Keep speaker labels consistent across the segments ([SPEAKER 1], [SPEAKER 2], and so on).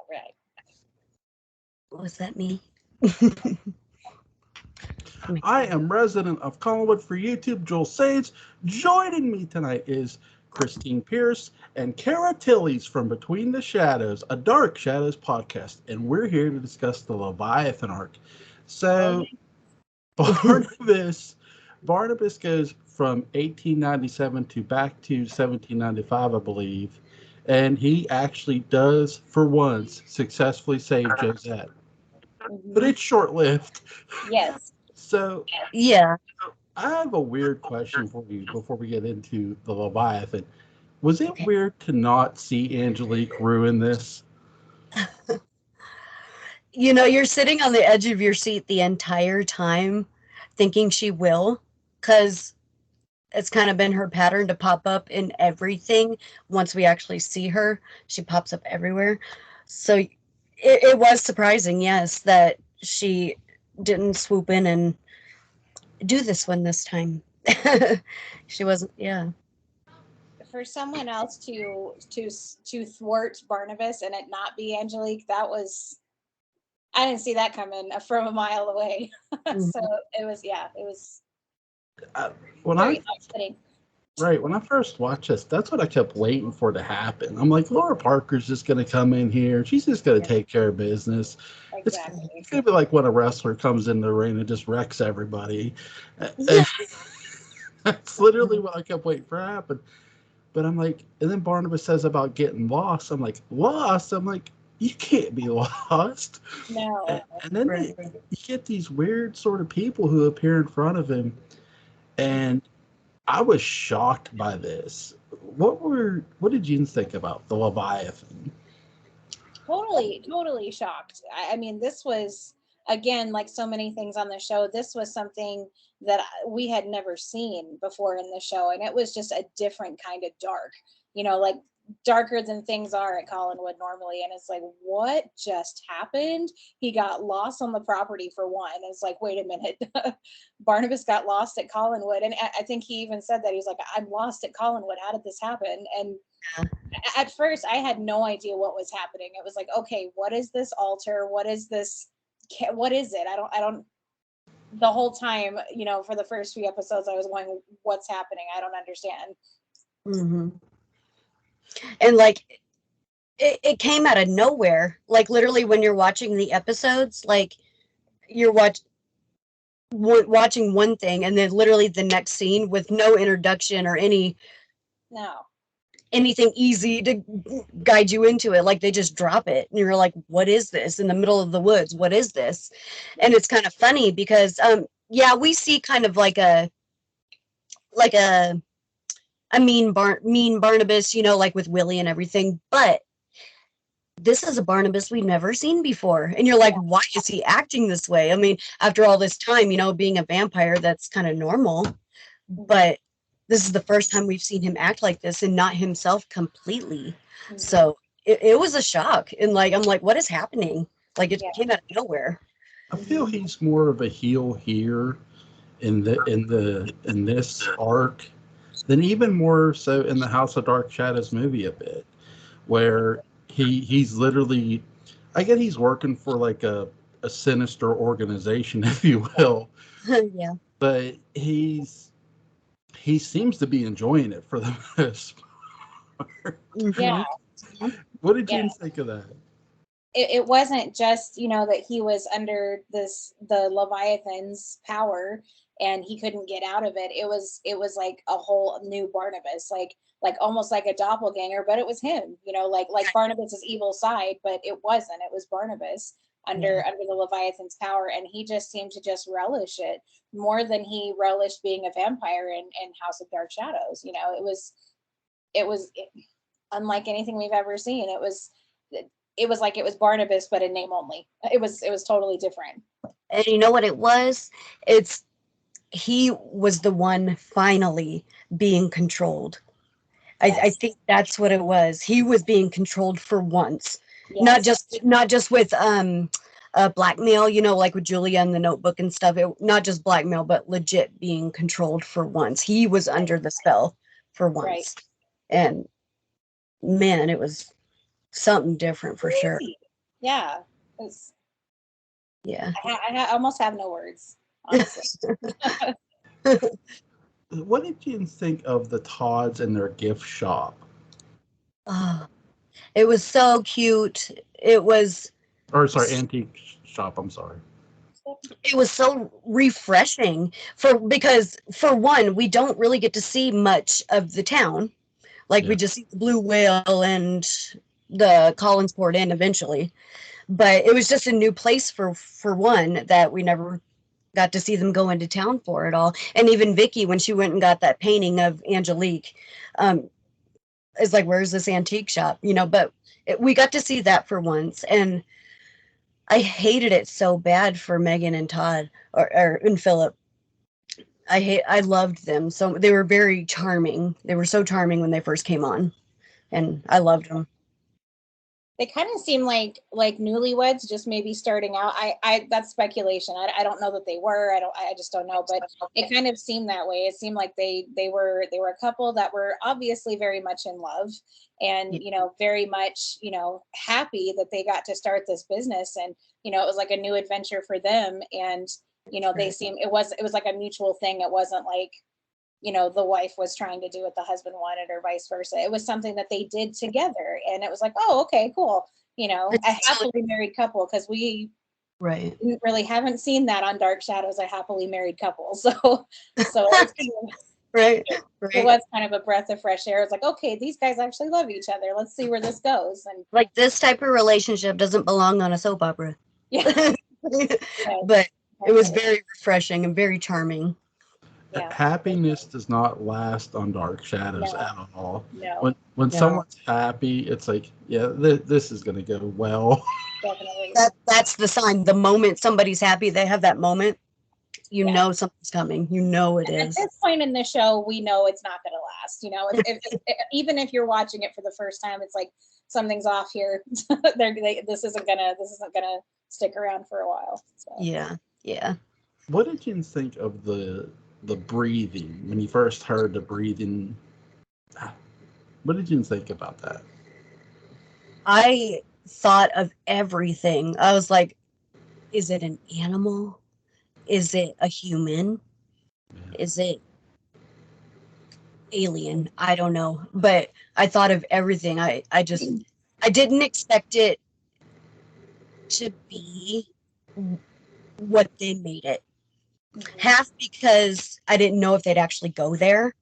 [SPEAKER 1] Right.
[SPEAKER 2] Was that me?
[SPEAKER 3] I am resident of Collinwood for YouTube, Joel Sage. Joining me tonight is Christine Pierce and Cara Tilliz from Between the Shadows, a Dark Shadows podcast, and we're here to discuss the Leviathan arc. So, Barnabas goes from 1897 to back to 1795, I believe, and he actually does, for once, successfully save Josette. But it's short-lived.
[SPEAKER 1] Yes.
[SPEAKER 3] So,
[SPEAKER 2] Yeah.
[SPEAKER 3] I have a weird question for you before we get into the Leviathan. Was it weird to not see Angelique ruin this?
[SPEAKER 2] You know, you're sitting on the edge of your seat the entire time thinking she will, because it's kind of been her pattern to pop up in everything. Once we actually see her, she pops up everywhere. So it was surprising, yes, that she didn't swoop in and do this one this time. She wasn't, yeah.
[SPEAKER 1] For someone else to thwart Barnabas and it not be Angelique, that was, I didn't see that coming from a mile away. So it was
[SPEAKER 3] When
[SPEAKER 1] very
[SPEAKER 3] I
[SPEAKER 1] upsetting.
[SPEAKER 3] when I first watched this, that's what I kept waiting for to happen. I'm like, Laura Parker's just going to come in here. She's just going to take care of business.
[SPEAKER 1] Exactly.
[SPEAKER 3] It's going to be like when a wrestler comes in the ring and just wrecks everybody.
[SPEAKER 2] Yeah.
[SPEAKER 3] That's literally what I kept waiting for to happen. But I'm like, and then Barnabas says about getting lost. I'm like, lost? I'm like, you can't be lost.
[SPEAKER 1] No.
[SPEAKER 3] And then you get these weird sort of people who appear in front of him. And I was shocked by this. What did you think about the Leviathan?
[SPEAKER 1] Totally shocked. I mean, this was, again, like so many things on the show, this was something that we had never seen before in the show, and it was just a different kind of dark, like darker than things are at Collinwood normally. And it's like, what just happened? He got lost on the property, for one. It's like, wait a minute. Barnabas got lost at Collinwood, and I think he even said that. He's like, I'm lost at Collinwood, how did this happen? And at first I had no idea what was happening. It was like, okay, what is this altar? What is this? What is it? I don't, the whole time, for the first few episodes, I was going, what's happening? I don't understand.
[SPEAKER 2] Mm-hmm. And like, it came out of nowhere. Like, literally, when you're watching the episodes, like, you're watching one thing, and then literally the next scene with no introduction or anything easy to guide you into it. Like, they just drop it, and you're like, what is this in the middle of the woods? What is this? And it's kind of funny because, yeah, we see kind of like a mean Barnabas, like with Willie and everything, but this is a Barnabas we've never seen before. And you're like, why is he acting this way? I mean, after all this time, being a vampire, that's kind of normal. But this is the first time we've seen him act like this and not himself completely. So it was a shock. And like, I'm like, what is happening? Like, it came out of nowhere.
[SPEAKER 3] I feel he's more of a heel here in this arc than even more so in the House of Dark Shadows movie a bit, where he's literally, I get he's working for like a sinister organization, if you will.
[SPEAKER 2] Yeah.
[SPEAKER 3] But he seems to be enjoying it for the most part.
[SPEAKER 1] Yeah.
[SPEAKER 3] What did you think of that?
[SPEAKER 1] It wasn't just, that he was under the Leviathan's power and he couldn't get out of it. It was like a whole new Barnabas, like almost like a doppelganger, but it was him, like Barnabas's evil side, but it wasn't. It was Barnabas under the Leviathan's power, and he just seemed to just relish it more than he relished being a vampire in House of Dark Shadows. It was unlike anything we've ever seen. It was like it was Barnabas, but in name only. It was totally different.
[SPEAKER 2] And you know what it was? He was the one finally being controlled. Yes. I think that's what it was. He was being controlled for once. Yes. Not just with blackmail, like with Julia and the Notebook and stuff. Not just blackmail, but legit being controlled for once. He was under the spell for once. Right. And man, it was something different for sure.
[SPEAKER 1] Yeah. It's,
[SPEAKER 2] Yeah.
[SPEAKER 1] I almost have no words, honestly.
[SPEAKER 3] What did you think of the Todds and their gift shop?
[SPEAKER 2] Oh, it was so cute. It was
[SPEAKER 3] Or sorry, antique shop. I'm sorry.
[SPEAKER 2] it was so refreshing because for one, we don't really get to see much of the town. Like
[SPEAKER 3] Yeah.
[SPEAKER 2] we just see the Blue Whale and the Collinsport Inn eventually. But it was just a new place for one that we never got to see them go into town for at all. And even Vicky, when she went and got that painting of Angelique, is like, where's this antique shop? But we got to see that for once. And I hated it so bad for Megan and Todd and Philip. I loved them. So they were very charming. They were so charming when they first came on. And I loved them.
[SPEAKER 1] They kind of seem like newlyweds, just maybe starting out. I that's speculation. I don't know that they were. I just don't know. But it kind of seemed that way. It seemed like they were a couple that were obviously very much in love, and very much happy that they got to start this business, and it was like a new adventure for them. And they seem it was like a mutual thing. It wasn't like the wife was trying to do what the husband wanted or vice versa. It was something that they did together. And it was like, oh, okay, cool. A happily married couple, because we
[SPEAKER 2] right
[SPEAKER 1] really haven't seen that on Dark Shadows, a happily married couple. So it's kind of,
[SPEAKER 2] right.
[SPEAKER 1] it was kind of a breath of fresh air. It's like, okay, these guys actually love each other. Let's see where this goes. And
[SPEAKER 2] like this type of relationship doesn't belong on a soap opera.
[SPEAKER 1] yeah.
[SPEAKER 2] But it was very refreshing and very charming.
[SPEAKER 1] Yeah.
[SPEAKER 3] Happiness does not last on Dark Shadows at all.
[SPEAKER 1] No.
[SPEAKER 3] When someone's happy, it's like, yeah, this is going to go well.
[SPEAKER 1] Definitely.
[SPEAKER 2] That's the sign. The moment somebody's happy, they have that moment, know something's coming. You know it is.
[SPEAKER 1] At this point in the show, we know it's not going to last. Even if you're watching it for the first time, it's like something's off here. This isn't gonna stick around for a while. So.
[SPEAKER 2] Yeah.
[SPEAKER 3] What did you think of the breathing when you first heard the breathing? What did you think about that?
[SPEAKER 2] I thought of everything. I was like, is it an animal? Is it a human? Is it alien? I don't know. But I thought of everything. I didn't expect it to be what they made it. Half because I didn't know if they'd actually go there,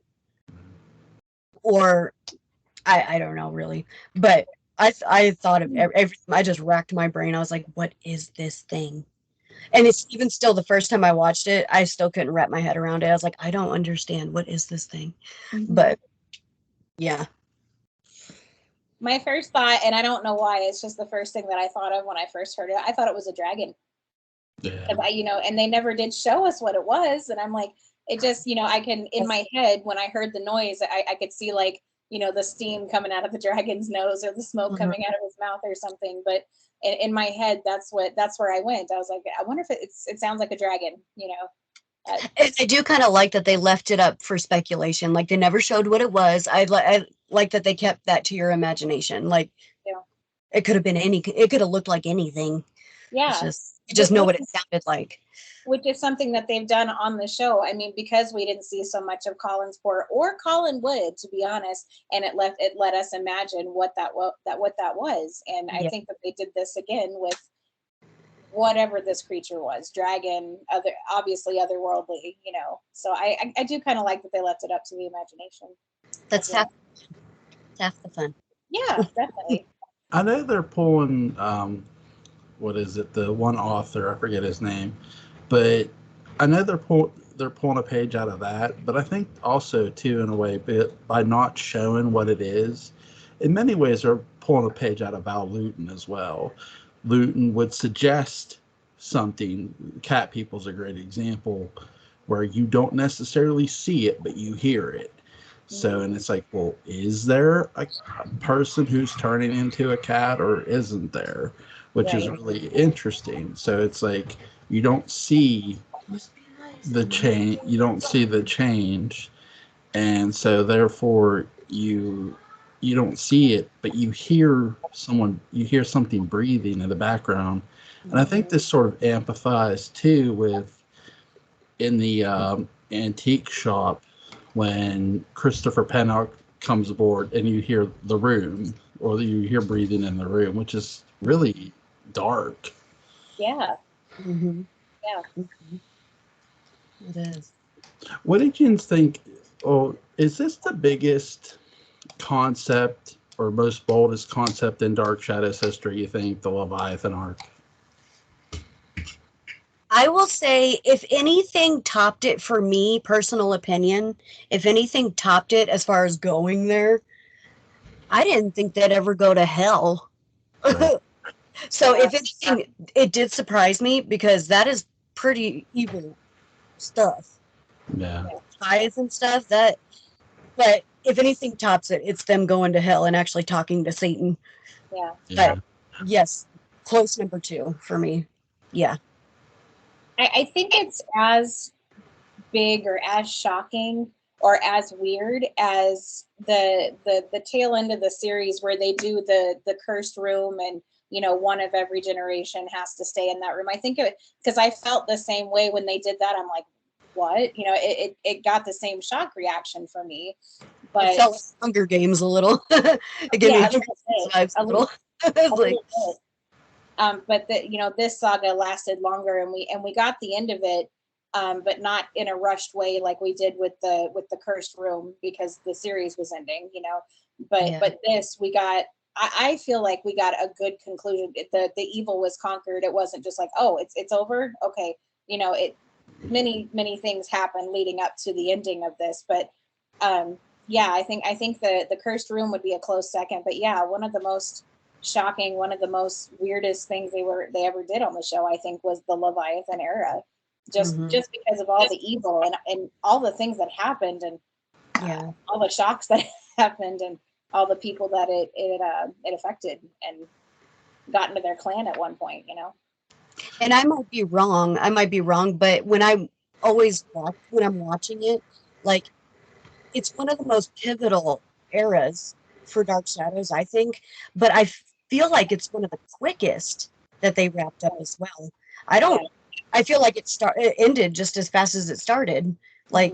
[SPEAKER 2] or I don't know really. But I thought of everything. I just racked my brain. I was like, what is this thing? And it's even still, the first time I watched it, I still couldn't wrap my head around it. I was like, I don't understand. What is this thing? But yeah.
[SPEAKER 1] My first thought, and I don't know why, it's just the first thing that I thought of when I first heard it. I thought it was a dragon.
[SPEAKER 3] Yeah.
[SPEAKER 1] And they never did show us what it was. And I'm like, it just, I can, in my head, when I heard the noise, I could see like, the steam coming out of the dragon's nose or the smoke coming out of his mouth or something. But in my head, that's where I went. I was like, I wonder if it sounds like a dragon,
[SPEAKER 2] I do kind of like that they left it up for speculation. Like they never showed what it was. I like that they kept that to your imagination. Like it could have been it could have looked like anything.
[SPEAKER 1] Yeah.
[SPEAKER 2] You just know what it sounded like.
[SPEAKER 1] Which is something that they've done on the show. I mean, because we didn't see so much of Collinsport or Collinwood, to be honest, and it let us imagine what that was. And I think that they did this again with whatever this creature was, dragon, obviously otherworldly, So I do kind of like that they left it up to the imagination.
[SPEAKER 2] That's half the fun.
[SPEAKER 1] Yeah, definitely.
[SPEAKER 3] I know they're pulling what is it? The one author, I forget his name, but I know they're pulling a page out of that. But I think also too, in a way, by not showing what it is, in many ways they're pulling a page out of Val Lewton as well. Lewton would suggest something. Cat People's a great example where you don't necessarily see it, but you hear it. So, and it's like, well, is there a person who's turning into a cat or isn't there? Which is really interesting. So it's like you don't see the change. You don't see the change, and so therefore you you don't see it, but you hear something breathing in the background. And I think this sort of empathize too with in the antique shop when Christopher Pennock comes aboard and you hear the room, or you hear breathing in the room, which is really dark.
[SPEAKER 1] Yeah.
[SPEAKER 2] Mm-hmm.
[SPEAKER 1] Yeah.
[SPEAKER 2] Mm-hmm. It is.
[SPEAKER 3] What did you think? Oh, is this the biggest concept or most boldest concept in Dark Shadows history, you think, the Leviathan arc?
[SPEAKER 2] I will say, if anything topped it for me, personal opinion, if anything topped it as far as going there, I didn't think they'd ever go to hell.
[SPEAKER 3] Right.
[SPEAKER 2] So
[SPEAKER 1] Yeah.
[SPEAKER 2] if anything, it did surprise me because that is pretty evil stuff.
[SPEAKER 3] Yeah.
[SPEAKER 2] Ties and stuff, that, but if anything tops it, it's them going to hell and actually talking to Satan.
[SPEAKER 1] Yeah.
[SPEAKER 3] Yeah.
[SPEAKER 2] But yes, close number 2 for me. Yeah.
[SPEAKER 1] I think it's as big or as shocking or as weird as the tail end of the series where they do the cursed room, and one of every generation has to stay in that room. I think it, because I felt the same way when they did that. I'm like, what? It got the same shock reaction for me. But
[SPEAKER 2] It felt like Hunger Games a little. It gave
[SPEAKER 1] yeah,
[SPEAKER 2] me vibes a little. It's like,
[SPEAKER 1] bit. But this saga lasted longer, and we got the end of it, but not in a rushed way like we did with the cursed room, because the series was ending. But this we got. I feel like we got a good conclusion. The evil was conquered. It wasn't just like, oh, it's over. Okay, it many things happened leading up to the ending of this, but yeah, I think the cursed room would be a close second. But yeah, one of the most shocking, one of the most weirdest things they ever did on the show, I think, was the Leviathan era. Just because of all the evil and all the things that happened, and all the shocks that happened, and all the people that it affected and got into their clan at one point.
[SPEAKER 2] And I might be wrong, but when I'm watching it, like, it's one of the most pivotal eras for Dark Shadows, I think, but I feel like it's one of the quickest that they wrapped up as well. I feel like it ended just as fast as it started. Like,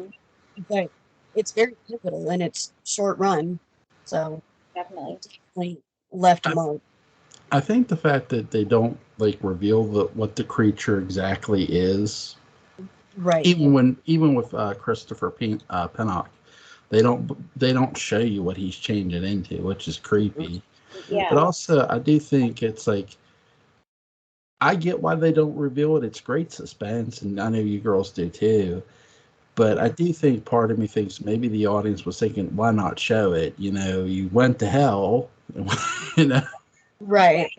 [SPEAKER 2] but it's very pivotal and it's short run. So definitely left a mark.
[SPEAKER 3] I think the fact that they don't reveal what the creature exactly is,
[SPEAKER 2] right?
[SPEAKER 3] Even with Christopher Pennock, they don't show you what he's changing into, which is creepy.
[SPEAKER 1] Yeah.
[SPEAKER 3] But also, I do think it's like, I get why they don't reveal it. It's great suspense, and I know you girls do too. But I do think part of me thinks maybe the audience was thinking, why not show it? You went to hell.
[SPEAKER 2] Right.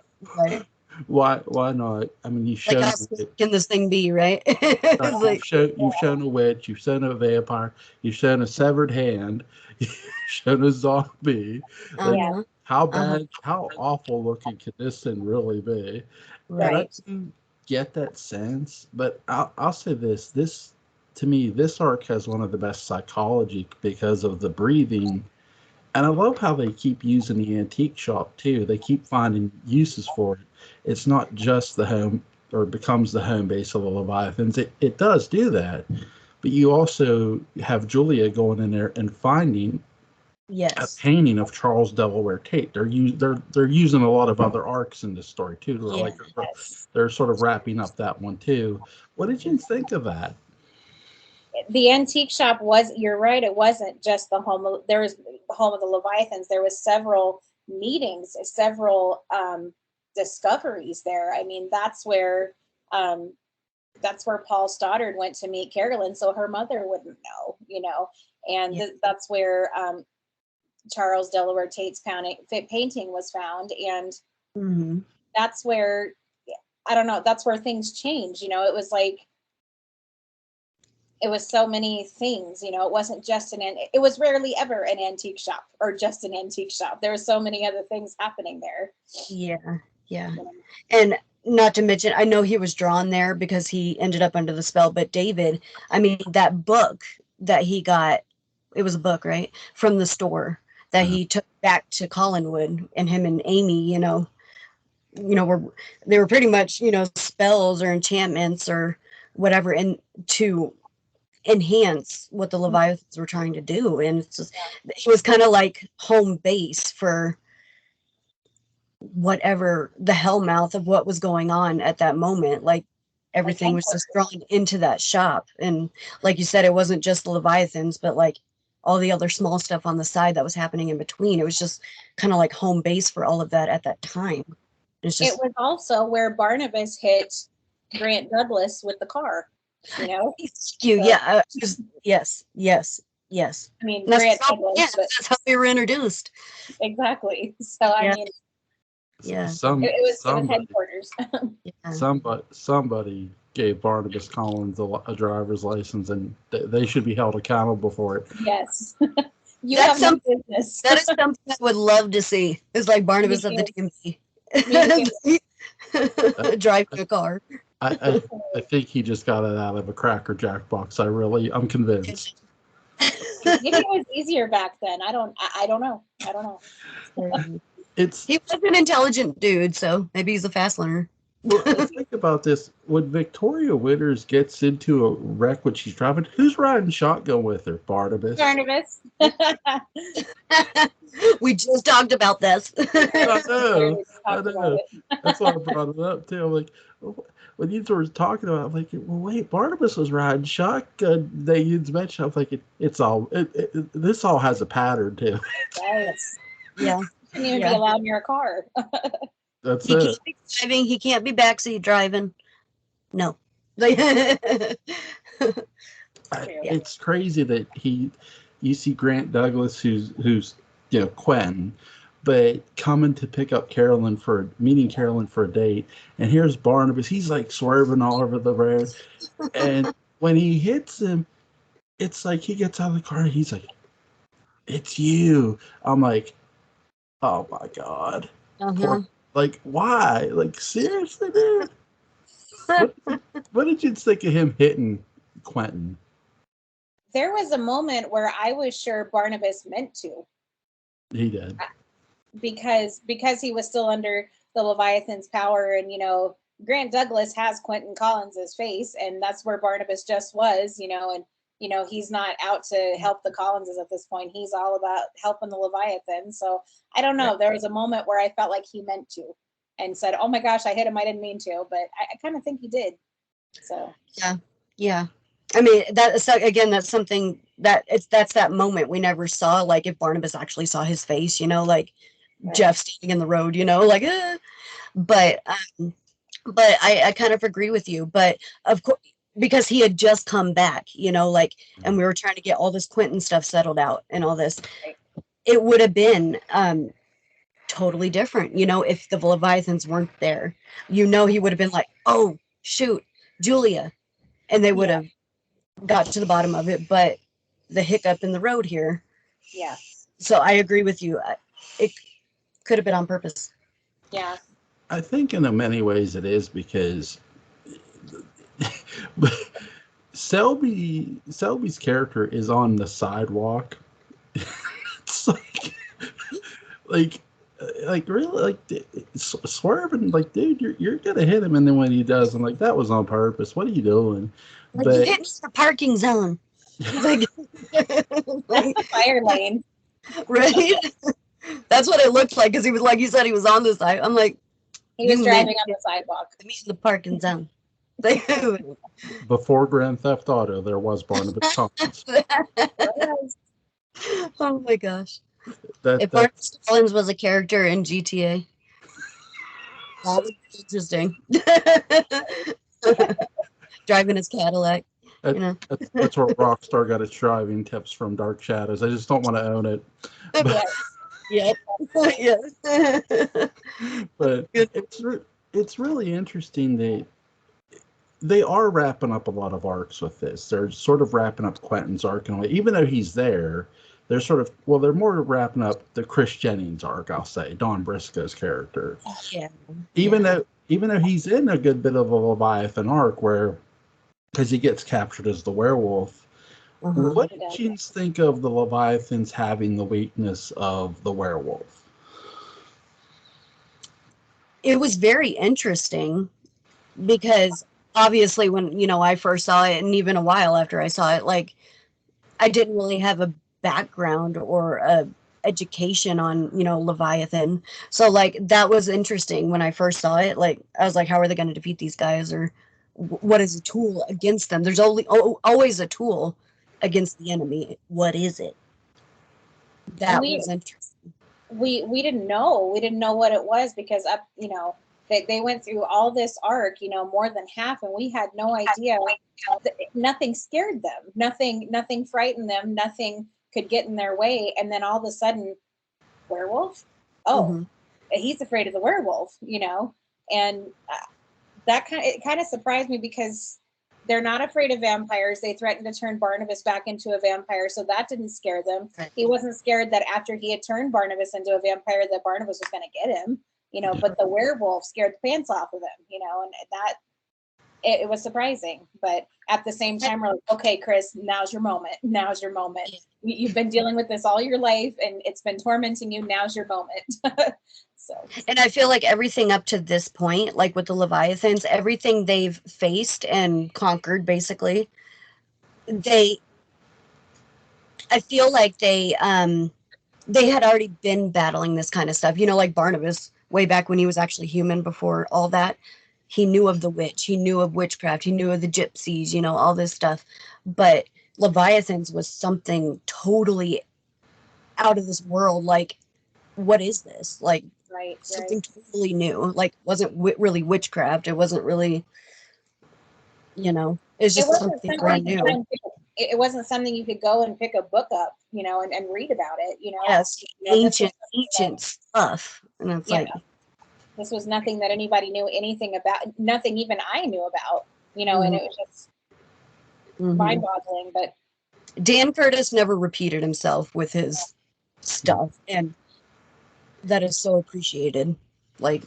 [SPEAKER 3] Why not? I mean, you've
[SPEAKER 2] Like,
[SPEAKER 3] shown
[SPEAKER 2] how can this thing be, right?
[SPEAKER 3] you've shown a witch, you've shown a vampire, you've shown a severed hand, you've shown a zombie. How bad, how awful looking can this thing really be?
[SPEAKER 2] Right.
[SPEAKER 3] And I do get that sense, but I'll say this to me, this arc has one of the best psychology because of the breathing. And I love how they keep using the antique shop too. They keep finding uses for it. It's not just the home, or becomes the home base of the Leviathans. It does do that. But you also have Julia going in there and finding a painting of Charles Delaware Tate. They're using a lot of other arcs in this story too. They're sort of wrapping up that one too. What did you think of that?
[SPEAKER 1] The antique shop you're right, it wasn't just the home. There was the home of the Leviathans. There was several meetings, several discoveries there. I mean, that's where Paul Stoddard went to meet Carolyn, so her mother wouldn't know, and that's where Charles Delaware Tate's painting was found, and that's where, I don't know, that's where things changed. It was like, it was so many things. It wasn't just it was rarely ever an antique shop or just an antique shop. There were so many other things happening there.
[SPEAKER 2] Yeah. And not to mention, I know he was drawn there because he ended up under the spell, but David, I mean, that book that he got, it was a book, right? From the store that he took back to Collinwood, and him and Amy, they were pretty much, spells or enchantments or whatever, and to enhance what the Leviathans were trying to do. And it was kind of like home base for whatever the hellmouth of what was going on at that moment. Like everything was just thrown into that shop. And like you said, it wasn't just the Leviathans, but like all the other small stuff on the side that was happening in between. It was just kind of like home base for all of that at that time.
[SPEAKER 1] It was also where Barnabas hit Grant Douglas with the car,
[SPEAKER 2] Yeah. Yes.
[SPEAKER 1] I mean,
[SPEAKER 2] Grant Douglas. Yeah, that's how we were introduced.
[SPEAKER 1] Exactly. So, I mean, it was headquarters.
[SPEAKER 3] Somebody gave Barnabas Collins a driver's license, and they should be held accountable for it.
[SPEAKER 1] Yes. That's have no business.
[SPEAKER 2] That is something I would love to see. It's like Barnabas of the DMV. Driving a car.
[SPEAKER 3] I think he just got it out of a Cracker Jack box. I'm convinced.
[SPEAKER 1] Maybe it was easier back then. I don't know.
[SPEAKER 2] He was an intelligent dude, so maybe he's a fast learner.
[SPEAKER 3] Well, think about this. When Victoria Winters gets into a wreck when she's driving, who's riding shotgun with her? Barnabas.
[SPEAKER 2] We just talked about this.
[SPEAKER 3] I know. That's why I brought it up too. I'm like, when you were talking about it, I'm like, well, wait, Barnabas was riding shotgun. They mentioned. I'm like, this all has a pattern too.
[SPEAKER 1] Yes.
[SPEAKER 2] Yeah.
[SPEAKER 1] Shouldn't even be allowed near a car.
[SPEAKER 3] That's
[SPEAKER 2] he can't be driving. He can't be backseat driving. No.
[SPEAKER 3] It's crazy that you see Grant Douglas, who's Quentin, but coming to pick up meeting Carolyn for a date, and here's Barnabas. He's like swerving all over the road, and when he hits him, it's like he gets out of the car and he's like, "It's you." I'm like, "Oh my God." Like, why? Like, seriously, dude? What did you think of him hitting Quentin?
[SPEAKER 1] There was a moment where I was sure Barnabas meant to.
[SPEAKER 3] He did.
[SPEAKER 1] Because he was still under the Leviathan's power, and, Grant Douglas has Quentin Collins's face, and that's where Barnabas just was, and, he's not out to help the Collinses at this point. He's all about helping the Leviathan. So I don't know. There was a moment where I felt like he meant to and said, "Oh my gosh, I hit him. I didn't mean to," but I kind of think he did. So
[SPEAKER 2] yeah. I mean, that's something that's that moment we never saw. Like if Barnabas actually saw his face, like Jeff standing in the road, like, but I kind of agree with you. But of course, because he had just come back, and we were trying to get all this Quentin stuff settled out and all this, it would have been totally different, if the Leviathans weren't there. He would have been like, "Oh shoot, Julia," and they would have got to the bottom of it. But the hiccup in the road here.
[SPEAKER 1] Yeah.
[SPEAKER 2] So I agree with you. It could have been on purpose.
[SPEAKER 1] Yeah.
[SPEAKER 3] I think in many ways it is, because Selby's character is on the sidewalk. It's like really, like swerving, like, dude, you're gonna hit him, and then when he does, I'm like, that was on purpose. What are you doing?
[SPEAKER 2] Like, you hit me in the parking zone. Like
[SPEAKER 1] the fire lane.
[SPEAKER 2] Right? That's what it looked like, because he was, like you said, he was on the side. I'm like,
[SPEAKER 1] he was driving on the sidewalk.
[SPEAKER 2] Me in the parking zone.
[SPEAKER 3] Before Grand Theft Auto, there was Barnabas Collins.
[SPEAKER 2] Oh my gosh. If Barnabas Collins was a character in GTA, that would be interesting. Driving his Cadillac.
[SPEAKER 3] That's where Rockstar got its driving tips from, Dark Shadows. I just don't want to own it.
[SPEAKER 2] Yeah.
[SPEAKER 3] But it's really interesting that they are wrapping up a lot of arcs with this. They're sort of wrapping up Quentin's arc, and even though he's there, they're they're more wrapping up the Chris Jennings arc, I'll say, Don Briscoe's character.
[SPEAKER 2] Yeah.
[SPEAKER 3] Even though he's in a good bit of a Leviathan arc, because he gets captured as the werewolf,
[SPEAKER 2] Uh-huh.
[SPEAKER 3] What
[SPEAKER 1] It
[SPEAKER 3] did
[SPEAKER 1] does.
[SPEAKER 3] you think of the Leviathans having the weakness of the werewolf?
[SPEAKER 2] It was very interesting because obviously when, I first saw it, and even a while after I saw it, like, I didn't really have a background or a education on, Leviathan. So like that was interesting when I first saw it. Like I was like, how are they going to defeat these guys, or what is a tool against them? There's always a tool against the enemy. What is it?
[SPEAKER 1] And
[SPEAKER 2] That was interesting.
[SPEAKER 1] we didn't know. We didn't know what it was because they went through all this arc, more than half, and we had no idea. Nothing scared them. Nothing frightened them. Nothing could get in their way. And then all of a sudden, werewolf? Oh,
[SPEAKER 2] Mm-hmm.
[SPEAKER 1] he's afraid of the werewolf, and it kind of surprised me because they're not afraid of vampires. They threatened to turn Barnabas back into a vampire, so that didn't scare them.
[SPEAKER 2] Right.
[SPEAKER 1] He wasn't scared that after he had turned Barnabas into a vampire, that Barnabas was going to get him, but the werewolf scared the pants off of him, and that it was surprising. But at the same time, we're like, okay, Chris, now's your moment. Now's your moment. You've been dealing with this all your life, and it's been tormenting you. Now's your moment. So.
[SPEAKER 2] And I feel like everything up to this point, like with the Leviathans, everything they've faced and conquered, basically, I feel like they had already been battling this kind of stuff. Like Barnabas, way back when he was actually human before all that, he knew of the witch, he knew of witchcraft, he knew of the gypsies, all this stuff. But Leviathans was something totally out of this world. Like, what is this? Like,
[SPEAKER 1] Right.
[SPEAKER 2] something totally new. Like, wasn't really witchcraft. It wasn't really, it's just something brand new.
[SPEAKER 1] It wasn't something you could go and pick a book up, and read about it,
[SPEAKER 2] Yes, ancient stuff. And it's like,
[SPEAKER 1] this was nothing that anybody knew anything about, nothing even I knew about, and it was just mind-boggling. But
[SPEAKER 2] Dan Curtis never repeated himself with his stuff, and that is so appreciated. Like,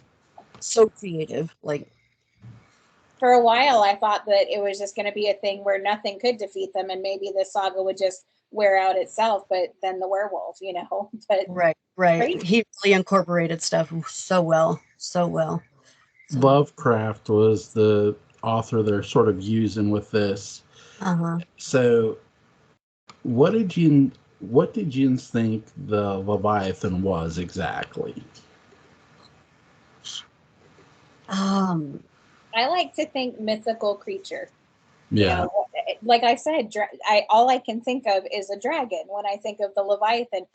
[SPEAKER 2] so creative. Like,
[SPEAKER 1] for a while I thought that it was just going to be a thing where nothing could defeat them, and maybe the saga would just wear out itself. But then the werewolf, but
[SPEAKER 2] right. Crazy. He really incorporated stuff so well. So.
[SPEAKER 3] Lovecraft was the author they're sort of using with this. So what did you think the Leviathan was exactly?
[SPEAKER 1] I like to think mythical creature.
[SPEAKER 3] Yeah.
[SPEAKER 1] Like I said, all I can think of is a dragon when I think of the Leviathan.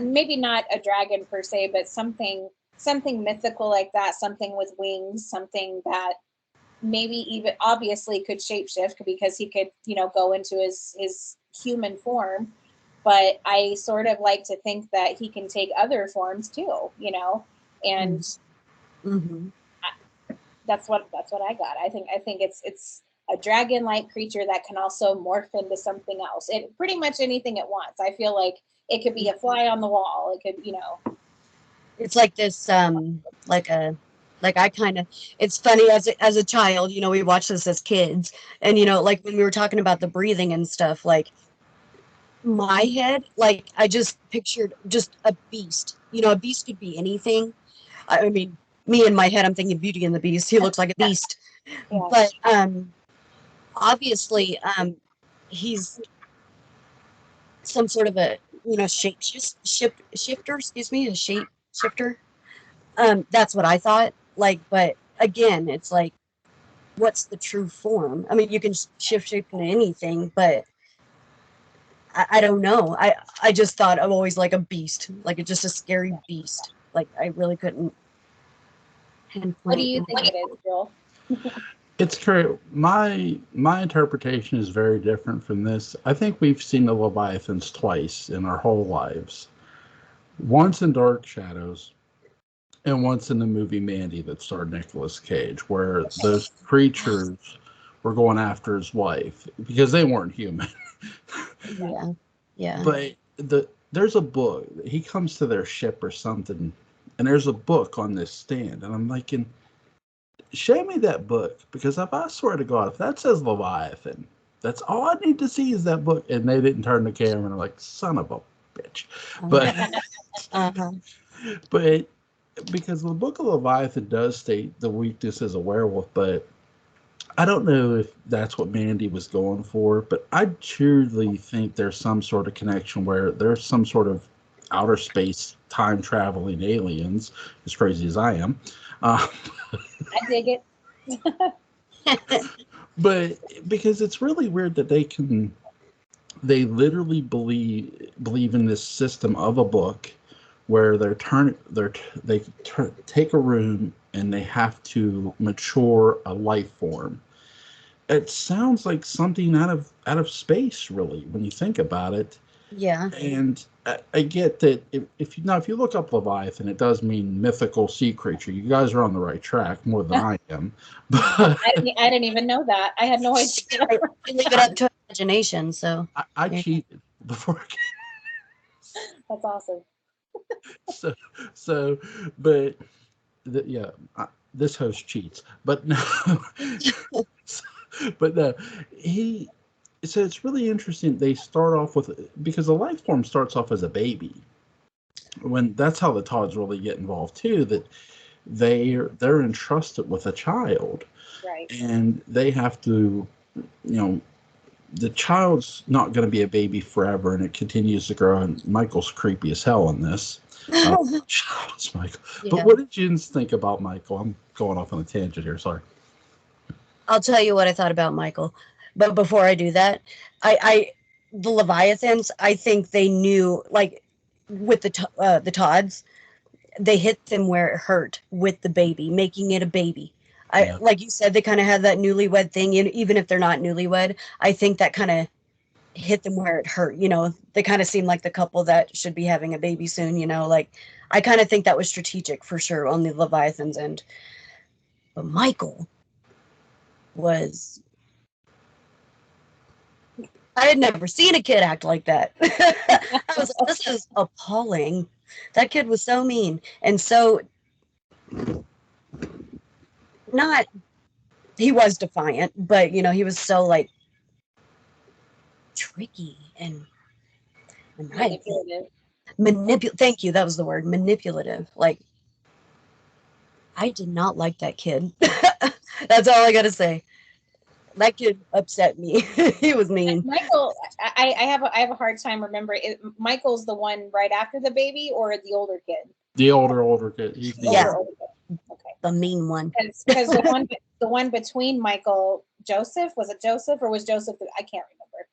[SPEAKER 1] Maybe not a dragon per se, but something mythical like that, something with wings, something that maybe even obviously could shapeshift because he could, go into his human form. But I sort of like to think that he can take other forms too, and that's what I got. I think it's a dragon-like creature that can also morph into something else. It pretty much anything it wants. I feel like it could be a fly on the wall. It could,
[SPEAKER 2] It's like this, it's funny as a child, we watched this as kids, and like when we were talking about the breathing and stuff, like my head, like I just pictured just a beast. A beast could be anything. I mean, me in my head, I'm thinking Beauty and the Beast. He looks like a beast, but obviously, he's some sort of a shifter. Excuse me, a shape shifter. That's what I thought. Like, but again, it's like, what's the true form? I mean, you can shift shape into anything, but I don't know. I just thought of always like a beast, like it's just a scary beast. Like I really couldn't.
[SPEAKER 1] What do you think it is, Joel?
[SPEAKER 3] It's true. My interpretation is very different from this. I think we've seen the Leviathans twice in our whole lives. Once in Dark Shadows, and once in the movie Mandy that starred Nicolas Cage, where those creatures were going after his wife because they weren't human.
[SPEAKER 2] Yeah.
[SPEAKER 3] But there's a book. He comes to their ship or something, and there's a book on this stand, and I'm like, show me that book, because if I swear to God, if that says Leviathan, That's all I need to see is that book. And they didn't turn the camera, and I'm like, son of a bitch. But
[SPEAKER 2] Uh-huh.
[SPEAKER 3] but because the book of Leviathan does state the weakness is a werewolf, but I don't know if that's what Mandy was going for, but I truly think there's some sort of connection where there's some sort of outer space time traveling aliens, as crazy as I am. Uh,
[SPEAKER 1] I dig it.
[SPEAKER 3] but because it's really weird that they literally believe in this system of a book where take a room and they have to mature a life form. It sounds like something out of space, really, when you think about it.
[SPEAKER 2] Yeah.
[SPEAKER 3] And I get that if you look up Leviathan, it does mean mythical sea creature. You guys are on the right track more than I am. But
[SPEAKER 1] I didn't even know that. I had no idea.
[SPEAKER 2] Leave it up to imagination. So
[SPEAKER 3] I cheated before.
[SPEAKER 1] That's awesome.
[SPEAKER 3] So, but this host cheats. But no. But no, so it's really interesting. They start off with, because the life form starts off as a baby. When that's how the Todds really get involved too. That they're entrusted with a child,
[SPEAKER 1] Right.
[SPEAKER 3] and they have to, the child's not going to be a baby forever, and it continues to grow. And Michael's creepy as hell in this. Child's Michael.
[SPEAKER 2] Yeah.
[SPEAKER 3] But what did you think about Michael? I'm going off on a tangent here. Sorry.
[SPEAKER 2] I'll tell you what I thought about Michael. But before I do that, the Leviathans, I think they knew, like with the Todds, they hit them where it hurt with the baby, making it a baby.
[SPEAKER 3] Yeah.
[SPEAKER 2] Like you said, they kind of have that newlywed thing, and even if they're not newlywed, I think that kind of hit them where it hurt. They kind of seem like the couple that should be having a baby soon. Like I kind of think that was strategic for sure on the Leviathans' end. But Michael was, I had never seen a kid act like that. I was like, this is appalling. That kid was so mean and so not, he was defiant, but he was so like tricky and manipulative. Thank you, that was the word, manipulative. Like, I did not like that kid. That's all I gotta say. That kid upset me. He was mean.
[SPEAKER 1] And Michael, I have a hard time remembering. Michael's the one right after the baby, or the older kid?
[SPEAKER 3] The older kid. He's the
[SPEAKER 1] older kid. Okay.
[SPEAKER 2] The mean one.
[SPEAKER 1] Because the one between Michael, Joseph, was it Joseph, or was Joseph? I can't remember.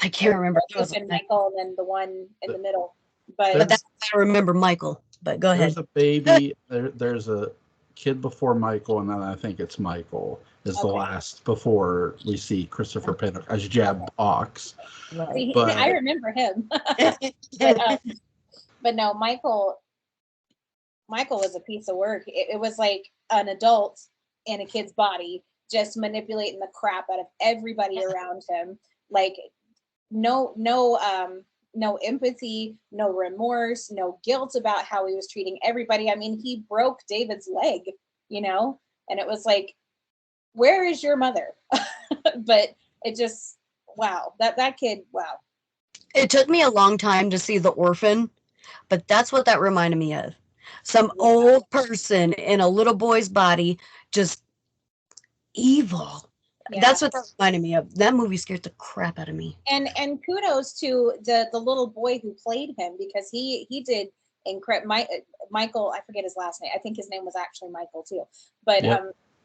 [SPEAKER 2] I can't remember.
[SPEAKER 1] Joseph and Michael, and then the one in the middle. But
[SPEAKER 2] that's I remember Michael. But go ahead.
[SPEAKER 3] There's a baby. There's a kid before Michael, and then I think it's Michael is the last before we see Christopher Penn as Jab Ox.
[SPEAKER 1] Right. But I remember him. but no, Michael was a piece of work. It was like an adult in a kid's body, just manipulating the crap out of everybody around him. Like no empathy, no remorse, no guilt about how he was treating everybody. I mean, he broke David's leg, and it was like, where is your mother? But it just, wow, that kid, wow.
[SPEAKER 2] It took me a long time to see The Orphan, but that's what that reminded me of. Some old person in a little boy's body, just evil. Yeah. That's what that reminded me of. That movie scared the crap out of me.
[SPEAKER 1] And kudos to the little boy who played him, because he did incredible. Michael, I forget his last name. I think his name was actually Michael too. But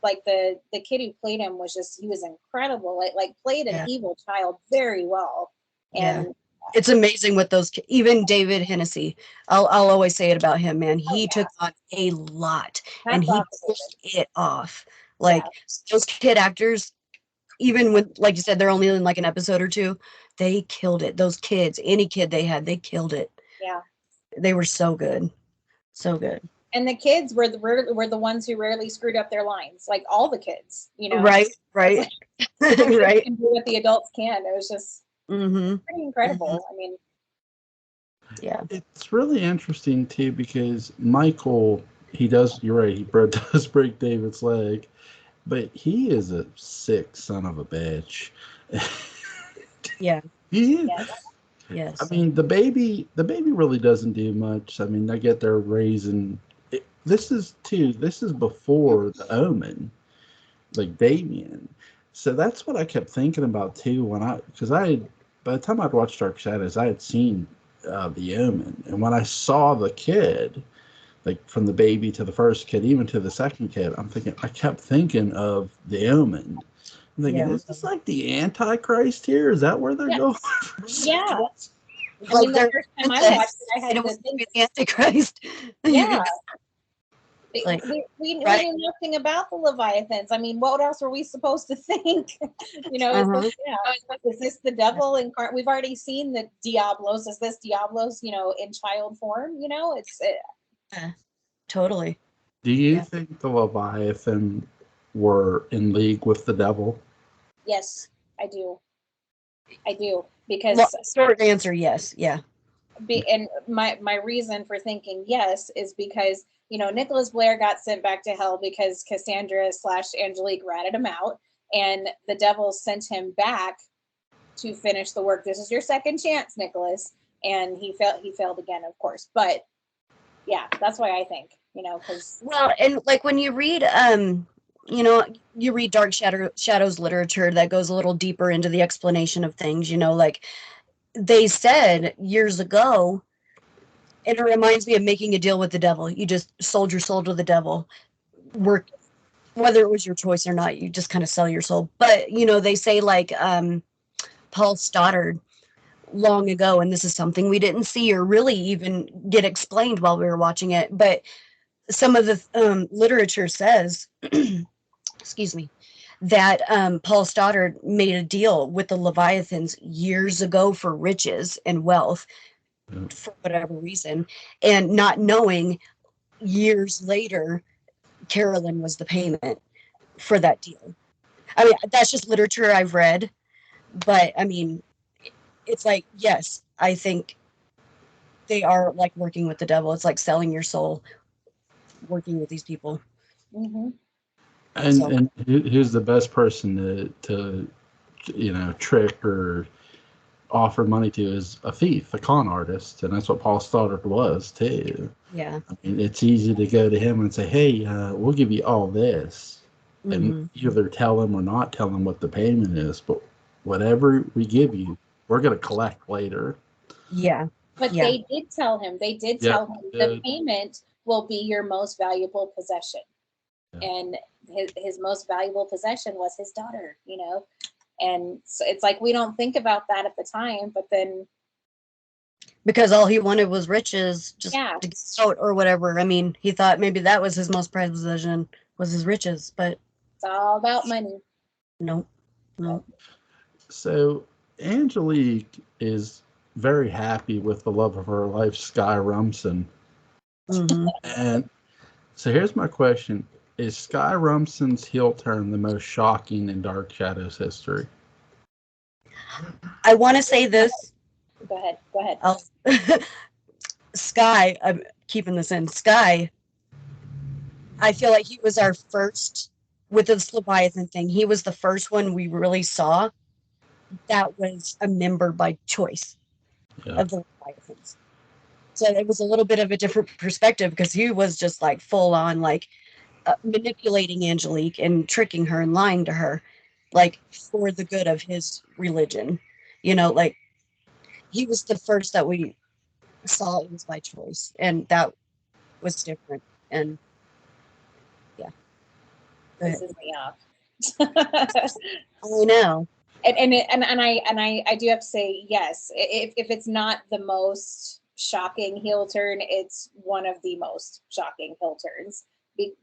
[SPEAKER 1] like the kid who played him he was incredible. Like played an evil child very well. And
[SPEAKER 2] it's amazing with those, even David Hennessy. I'll always say it about him, man. He took on a lot, and he pushed it off. Like those kid actors, even when, like you said, they're only in like an episode or two, they killed it. Those kids, any kid they had, they killed it.
[SPEAKER 1] Yeah, they
[SPEAKER 2] were so good, so good.
[SPEAKER 1] And the kids were the ones who rarely screwed up their lines, like all the kids,
[SPEAKER 2] Right.
[SPEAKER 1] Right. And do what the adults can. It was just
[SPEAKER 2] pretty
[SPEAKER 1] incredible.
[SPEAKER 2] Mm-hmm.
[SPEAKER 1] I mean,
[SPEAKER 2] yeah,
[SPEAKER 3] it's really interesting too, because Michael, you're right, he does break David's leg, but he is a sick son of a bitch.
[SPEAKER 2] Yeah.
[SPEAKER 3] He,
[SPEAKER 1] Yes.
[SPEAKER 2] Yes.
[SPEAKER 3] I mean, the baby really doesn't do much. I mean, I get they're raising. This is before the Omen, like Damien. So that's what I kept thinking about too because by the time I'd watched Dark Shadows, I had seen the Omen, and when I saw the kid, like from the baby to the first kid, even to the second kid, I kept thinking of the Omen. I'm thinking,
[SPEAKER 2] Yeah.
[SPEAKER 3] is this like the Antichrist here? Is that where they're
[SPEAKER 1] Yeah.
[SPEAKER 3] going?
[SPEAKER 1] Yeah. I
[SPEAKER 2] Like
[SPEAKER 1] mean, the
[SPEAKER 2] they're
[SPEAKER 1] first time I watched it, I had
[SPEAKER 2] it
[SPEAKER 1] to
[SPEAKER 2] was
[SPEAKER 1] think,
[SPEAKER 2] the Antichrist.
[SPEAKER 1] yeah,
[SPEAKER 2] Like,
[SPEAKER 1] we
[SPEAKER 2] right?
[SPEAKER 1] knew nothing about the Leviathans. I mean, what else were we supposed to think? You know, it's
[SPEAKER 2] Uh-huh.
[SPEAKER 1] like, yeah, is this the devil incarnate? We've already seen the Diablos. Is this Diablos, in child form? It's
[SPEAKER 2] Totally.
[SPEAKER 3] Do you
[SPEAKER 2] Yeah.
[SPEAKER 3] think the Leviathan were in league with the devil?
[SPEAKER 1] yes, I do. I do because
[SPEAKER 2] Short answer, yes. Yeah.
[SPEAKER 1] and my reason for thinking yes is because Nicholas Blair got sent back to hell because Cassandra / Angelique ratted him out, and the devil sent him back to finish the work. This is your second chance, Nicholas, and he failed again, of course. But yeah, that's why I think because
[SPEAKER 2] Well, and like when you read you read Dark Shadows literature that goes a little deeper into the explanation of things, like they said years ago, and it reminds me of making a deal with the devil. You just sold your soul to the devil. Work, whether it was your choice or not, you just kind of sell your soul. But they say like Paul Stoddard long ago, and this is something we didn't see or really even get explained while we were watching it, but some of the literature says, excuse me, that Paul Stoddard made a deal with the Leviathans years ago for riches and wealth for whatever reason, and not knowing years later, Carolyn was the payment for that deal. I mean, that's just literature I've read, but I mean, it's like, yes, I think they are like working with the devil. It's like selling your soul, working with these people.
[SPEAKER 1] mm-hmm.
[SPEAKER 3] And who's the best person to trick or offer money to is a thief, a con artist, and that's what Paul Stoddard was too.
[SPEAKER 2] Yeah.
[SPEAKER 3] I mean, it's easy to go to him and say, "Hey, we'll give you all this," and either tell him or not tell him what the payment is. But whatever we give you, we're going to collect later.
[SPEAKER 2] Yeah.
[SPEAKER 1] But
[SPEAKER 2] Yeah.
[SPEAKER 1] they did tell him. They did tell him the payment will be your most valuable possession, and his most valuable possession was his daughter. And so it's like we don't think about that at the time, but then
[SPEAKER 2] because all he wanted was riches, just
[SPEAKER 1] yeah,
[SPEAKER 2] to get out or whatever. I mean, he thought maybe that was his most prized possession, was his riches, but
[SPEAKER 1] it's all about money.
[SPEAKER 2] no.
[SPEAKER 3] So Angelique is very happy with the love of her life, Sky Rumson. And so here's my question. Is Sky Rumson's heel turn the most shocking in Dark Shadows history?
[SPEAKER 2] I want to say this.
[SPEAKER 1] Go ahead.
[SPEAKER 2] Sky, I'm keeping this in. Sky, I feel like he was our first, with this Leviathan thing, he was the first one we really saw that was a member by choice of the Leviathans. So it was a little bit of a different perspective because he was just like full on like manipulating Angelique and tricking her and lying to her, like for the good of his religion. Like he was the first that we saw it was by choice, and that was different. And yeah,
[SPEAKER 1] This is me off.
[SPEAKER 2] I know.
[SPEAKER 1] And I do have to say yes. If it's not the most shocking heel turn, it's one of the most shocking heel turns.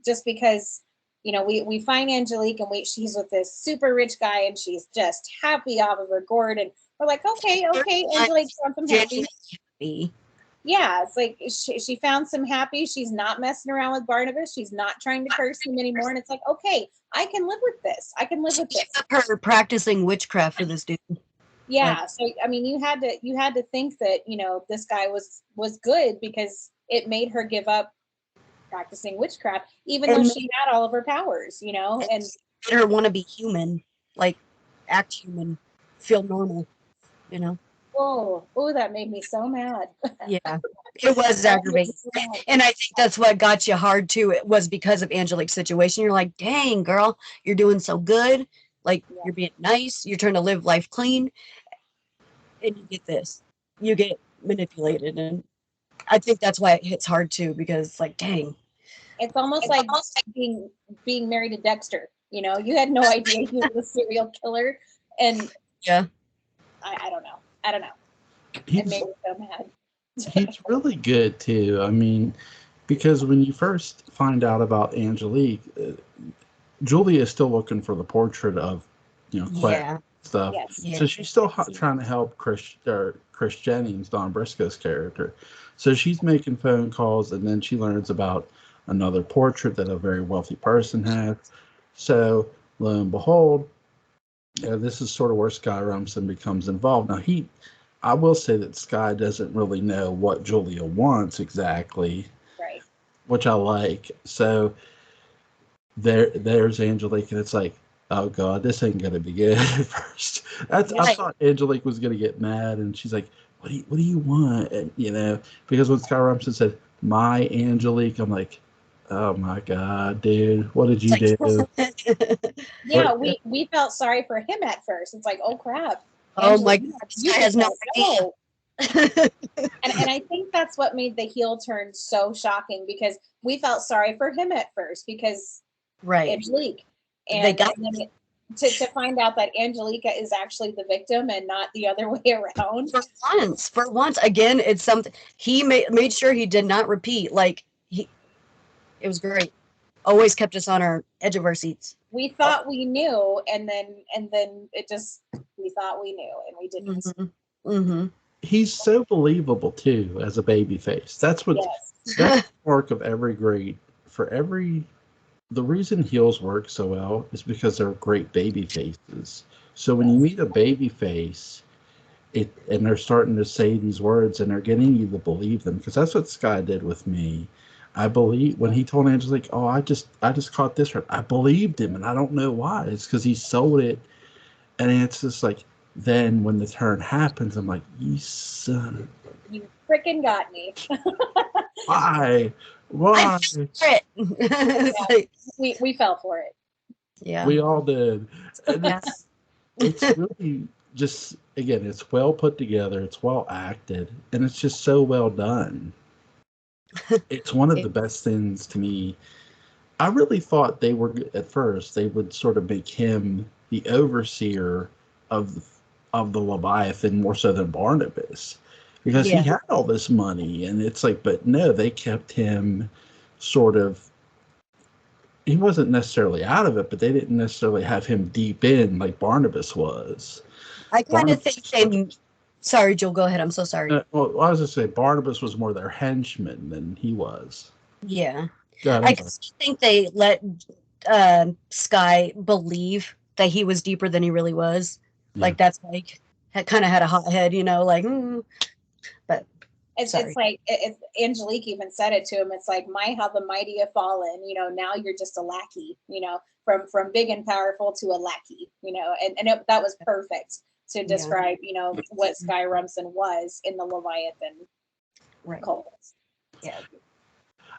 [SPEAKER 1] Just because we find Angelique and she's with this super rich guy and she's just happy off of her gourd, and we're like, okay, Angelique's found some happy. Yeah, it's like she found some happy. She's not messing around with Barnabas. She's not trying to curse him anymore. And it's like, okay, I can live with this. I can live with this.
[SPEAKER 2] Her practicing witchcraft for this dude.
[SPEAKER 1] Yeah. So I mean, you had to think that this guy was good because it made her give up practicing witchcraft, even though she had all of her powers. And
[SPEAKER 2] made her want to be human, like act human, feel normal. you know?
[SPEAKER 1] Oh, that made me so mad.
[SPEAKER 2] Yeah, it was aggravating. And I think that's what got you hard too. It was because of Angelique's situation. You're like, dang, girl, you're doing so good. Like, you're being nice. You're trying to live life clean. And you get this. You get manipulated. And I think that's why it hits hard too, because it's like, dang.
[SPEAKER 1] It's almost like being married to Dexter. You know, you had no idea he was a serial killer. And
[SPEAKER 2] yeah,
[SPEAKER 1] I don't know. It made me so mad.
[SPEAKER 3] He's really good too. I mean, because when you first find out about Angelique, Julia is still looking for the portrait of, Quet stuff.
[SPEAKER 1] Yes.
[SPEAKER 3] So she's still trying to help Chris Jennings, Don Briscoe's character. So she's making phone calls, and then she learns about another portrait that a very wealthy person has. So lo and behold, this is sort of where Sky Rumson becomes involved. Now I will say that Sky doesn't really know what Julia wants exactly,
[SPEAKER 1] right?
[SPEAKER 3] Which I like. So there's Angelique, and it's like, oh god, this ain't gonna be good at first. I thought Angelique was gonna get mad, and she's like, what do you want? And because when Sky Rumson said my Angelique, I'm like, oh my god, dude, what did you do?
[SPEAKER 1] Yeah, we felt sorry for him at first. It's like, oh crap.
[SPEAKER 2] Oh my god,
[SPEAKER 1] you
[SPEAKER 2] has no idea.
[SPEAKER 1] and I think that's what made the heel turn so shocking, because we felt sorry for him at first because Angelique. And then to find out that Angelica is actually the victim and not the other way around.
[SPEAKER 2] For once, again, it's something he made sure he did not repeat. Like it was great. Always kept us on our edge of our seats.
[SPEAKER 1] We thought we knew, and then it just, we thought we knew, and we didn't.
[SPEAKER 2] Mm-hmm. Mm-hmm.
[SPEAKER 3] He's so believable too as a baby face. That's what that's the work of every great the reason heels work so well is because they're great baby faces. So when you meet a baby face, and they're starting to say these words and they're getting you to believe them, because that's what Sky did with me. I believe when he told Angelique, "Oh, I just caught this right," I believed him, and I don't know why. It's because he sold it, and it's just like, then when the turn happens, I'm like, you son,
[SPEAKER 1] you freaking got me.
[SPEAKER 3] Why?
[SPEAKER 1] We fell for it.
[SPEAKER 2] Yeah,
[SPEAKER 3] we all did. And it's really just, again, it's well put together, it's well acted, and it's just so well done. It's one of the best things to me. I really thought they were, at first, they would sort of make him the overseer of the Leviathan more so than Barnabas, because he had all this money, and it's like, but no, they kept him sort of, he wasn't necessarily out of it, but they didn't necessarily have him deep in like Barnabas was.
[SPEAKER 2] I kind of think they, sorry, Joel, go ahead. I'm so sorry.
[SPEAKER 3] Well, I was going to say Barnabas was more their henchman than he was.
[SPEAKER 2] Yeah. I think they let Sky believe that he was deeper than he really was. Yeah. Like, that's like, kind of had a hot head, like, but
[SPEAKER 1] it's like, Angelique even said it to him. It's like, how the mighty have fallen, now you're just a lackey, from big and powerful to a lackey, and that was perfect to describe, what Sky Rumson was in the Leviathan cult.
[SPEAKER 2] Yeah.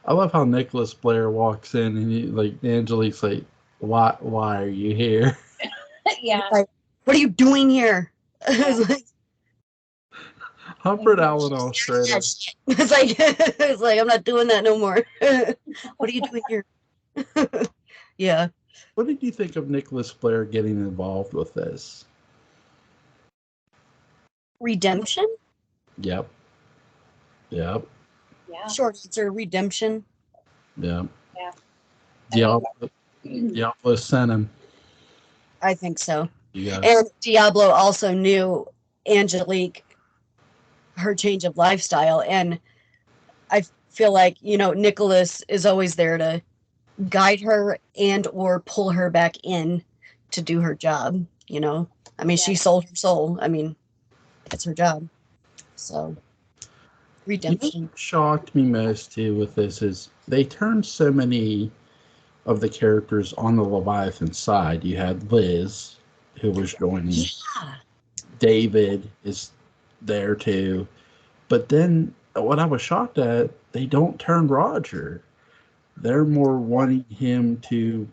[SPEAKER 3] I love how Nicholas Blair walks in and Angelique's like, why are you here?
[SPEAKER 1] Yeah.
[SPEAKER 2] Like, what are you doing here?
[SPEAKER 3] Humphrey Allen Australia.
[SPEAKER 2] It's like I'm not doing that no more. What are you doing here? Yeah.
[SPEAKER 3] What did you think of Nicholas Blair getting involved with this?
[SPEAKER 2] Redemption?
[SPEAKER 3] Yep.
[SPEAKER 1] Yeah.
[SPEAKER 2] Short answer, redemption.
[SPEAKER 3] Yeah. Diablo sent him.
[SPEAKER 2] I think so. And Diablo also knew Angelique, her change of lifestyle, and I feel like Nicholas is always there to guide her and or pull her back in to do her job. I mean, she sold her soul. I mean, it's her job. So redemption.
[SPEAKER 3] What shocked me most too with this is they turned so many of the characters on the Leviathan side. You had Liz, who was joining.
[SPEAKER 2] Yeah.
[SPEAKER 3] David is there too. But then what I was shocked at, they don't turn Roger. They're more wanting him to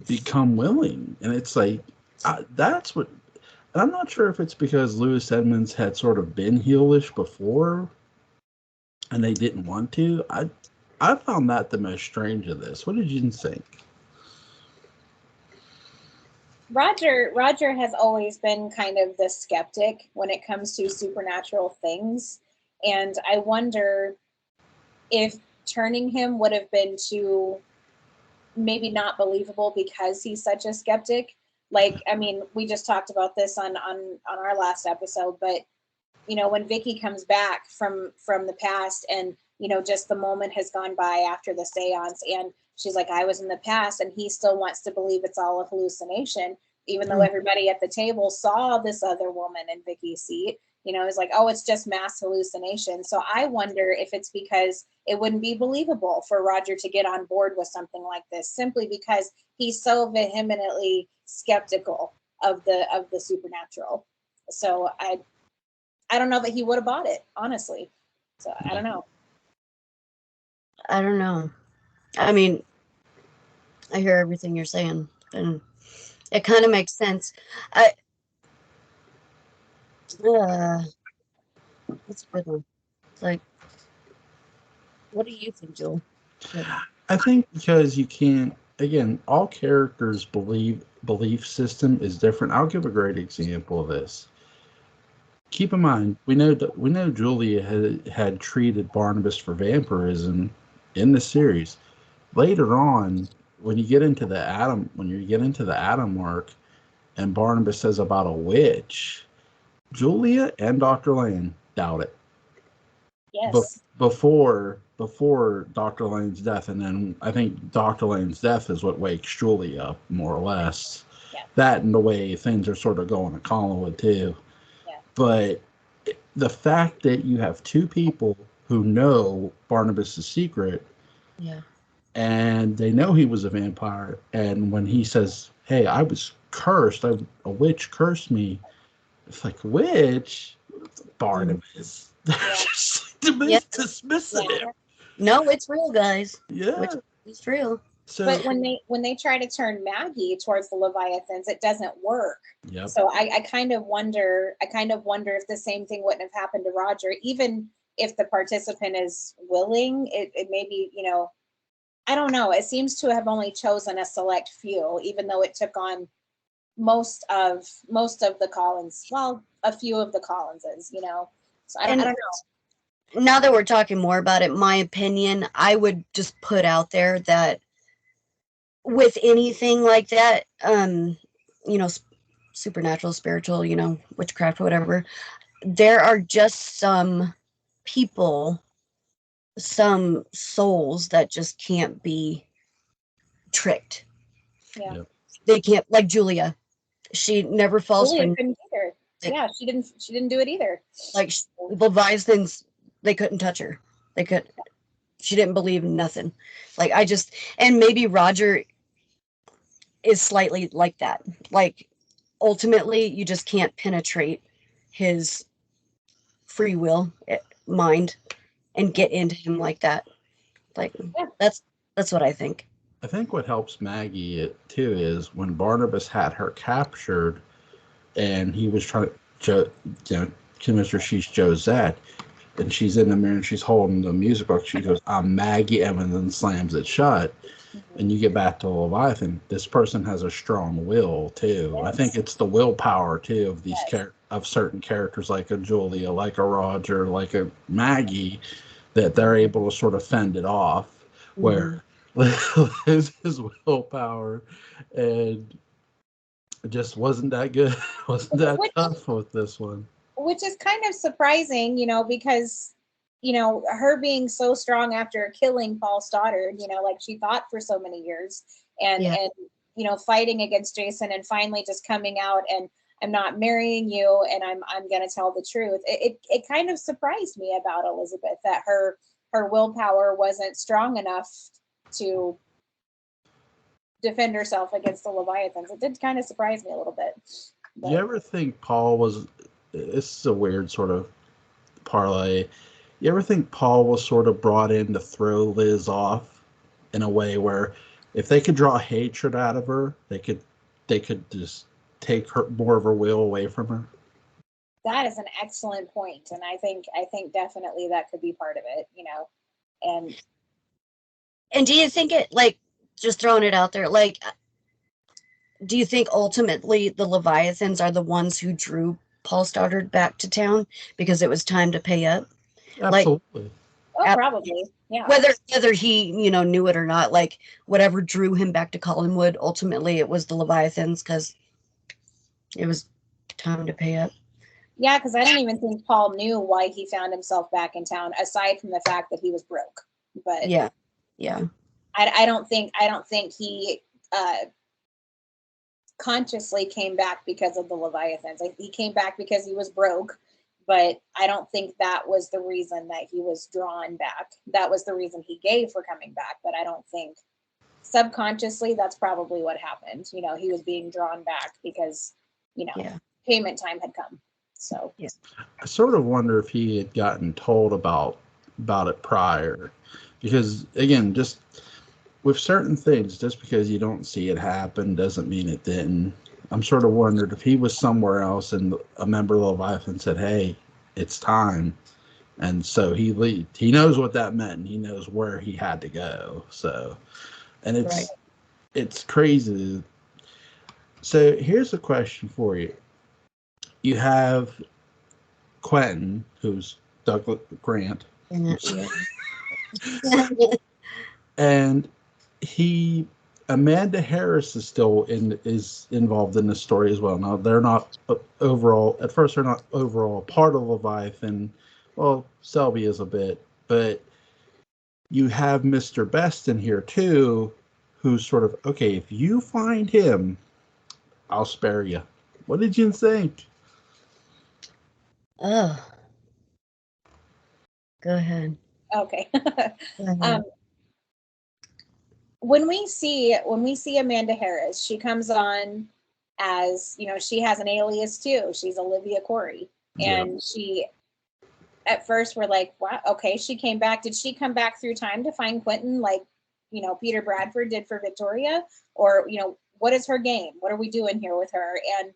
[SPEAKER 3] become willing. And it's like, that's what. And I'm not sure if it's because Lewis Edmonds had sort of been heelish before and they didn't want to. I found that the most strange of this. What did you think?
[SPEAKER 1] Roger has always been kind of the skeptic when it comes to supernatural things. And I wonder if turning him would have been too maybe not believable because he's such a skeptic. Like, I mean, we just talked about this on our last episode, but you know, when Vicky comes back from the past and, you know, just the moment has gone by after the seance and she's like, I was in the past, and he still wants to believe it's all a hallucination, even though everybody at the table saw this other woman in Vicky's seat. You know, it's like, oh, it's just mass hallucination. So I wonder if it's because it wouldn't be believable for Roger to get on board with something like this, simply because he's so vehemently skeptical of the supernatural. So I don't know that he would have bought it, honestly. So I don't know.
[SPEAKER 2] I don't know. I mean, I hear everything you're saying, and it kind of makes sense. That's a good one. It's like, what do you think, Joel?
[SPEAKER 3] I think because you can't, again, all characters' belief system is different. I'll give a great example of this. Keep in mind, we know Julia had treated Barnabas for vampirism in the series. Later on, when you get into the Adam arc, and Barnabas says about a witch, Julia and Dr. Lane doubt it.
[SPEAKER 1] Yes.
[SPEAKER 3] Before Dr. Lane's death, and then I think Dr. Lane's death is what wakes Julia up, more or less.
[SPEAKER 1] Yeah.
[SPEAKER 3] That and the way things are sort of going at Collinwood too.
[SPEAKER 1] Yeah.
[SPEAKER 3] But the fact that you have two people who know Barnabas' secret,
[SPEAKER 2] Yeah,
[SPEAKER 3] and they know he was a vampire, and when he says, "Hey, I was cursed. A witch cursed me," it's like, "Witch, Barnabas." They're just dismissing him.
[SPEAKER 2] No, it's real, guys.
[SPEAKER 3] Yeah,
[SPEAKER 2] It's real.
[SPEAKER 3] so,
[SPEAKER 1] but when they try to turn Maggie towards the Leviathans, it doesn't work.
[SPEAKER 3] yep.
[SPEAKER 1] So I kind of wonder if the same thing wouldn't have happened to Roger, even if the participant is willing. It may be, you know, I don't know. It seems to have only chosen a select few, even though it took on most of the Collins, well, a few of the Collinses, you know. So I don't know.
[SPEAKER 2] Now that we're talking more about it, my opinion, I would just put out there that with anything like that, you know, supernatural, spiritual, you know, witchcraft, whatever, there are just some people, some souls that just can't be tricked.
[SPEAKER 1] Yeah.
[SPEAKER 3] Yep.
[SPEAKER 2] They can't, like Julia. She never falls
[SPEAKER 1] Julia
[SPEAKER 2] for.
[SPEAKER 1] couldn't either. Yeah, she didn't do it either.
[SPEAKER 2] Like Leviathans, they couldn't touch her. They could. She didn't believe in nothing. Like and maybe Roger is slightly like that. Like ultimately, you just can't penetrate his free will mind and get into him like that. Like that's what I think.
[SPEAKER 3] I think what helps Maggie too is when Barnabas had her captured, and he was trying to, convince her she's Josette, and she's in the mirror and she's holding the music book. She goes, "I'm Maggie," and then slams it shut. And you get back to Leviathan. This person has a strong will too. Yes. I think it's the willpower too of these of certain characters, like a Julia, like a Roger, like a Maggie, that they're able to sort of fend it off. Mm-hmm. Where his willpower and it just wasn't that good. Wasn't that tough with this one?
[SPEAKER 1] Which is kind of surprising, you know, because, you know, her being so strong after killing Paul Stoddard, you know, like she thought for so many years, and you know, fighting against Jason and finally just coming out and I'm not marrying you and I'm going to tell the truth. It kind of surprised me about Elizabeth that her willpower wasn't strong enough to defend herself against the Leviathans. It did kind of surprise me a little bit.
[SPEAKER 3] Do you ever think Paul was? This is a weird sort of parlay. You ever think Paul was sort of brought in to throw Liz off in a way where if they could draw hatred out of her, they could just take her more of her will away from her?
[SPEAKER 1] That is an excellent point, and I think definitely that could be part of it, you know.
[SPEAKER 2] And do you think it, like, just throwing it out there, like, do you think ultimately the Leviathans are the ones who drew Paul Stoddard back to town because it was time to pay up?
[SPEAKER 3] Absolutely.
[SPEAKER 2] Like,
[SPEAKER 1] oh, probably, yeah.
[SPEAKER 2] Whether he, knew it or not, like, whatever drew him back to Collinwood, ultimately it was the Leviathans because it was time to pay up.
[SPEAKER 1] Yeah, because I don't even think Paul knew why he found himself back in town, aside from the fact that he was broke. But
[SPEAKER 2] yeah.
[SPEAKER 1] I don't think he consciously came back because of the Leviathans. He came back because he was broke, but I don't think that was the reason that he was drawn back. That was the reason he gave for coming back, but I don't think subconsciously that's probably what happened. You know, he was being drawn back because, payment time had come. So
[SPEAKER 3] I sort of wonder if he had gotten told about it prior, because again, just with certain things, just because you don't see it happen doesn't mean it didn't. I'm sort of wondered if he was somewhere else and a member of the Leviathan said, "Hey, it's time," and so he leaves. He knows what that meant. He knows where he had to go. So, and it's crazy. So here's a question for you. You have Quentin, who's Douglas Grant, and Amanda Harris is still is involved in the story as well. Now they're not overall. At first, they're not overall part of Leviathan. Well, Selby is a bit, but you have Mr. Best in here too, who's sort of okay. If you find him, I'll spare you. What did you think?
[SPEAKER 2] Oh, go ahead.
[SPEAKER 1] Okay. When we see Amanda Harris, she comes on as, she has an alias too. She's Olivia Corey. And she, at first we're like, wow, okay, she came back. Did she come back through time to find Quentin like, Peter Bradford did for Victoria? Or, what is her game? What are we doing here with her? And,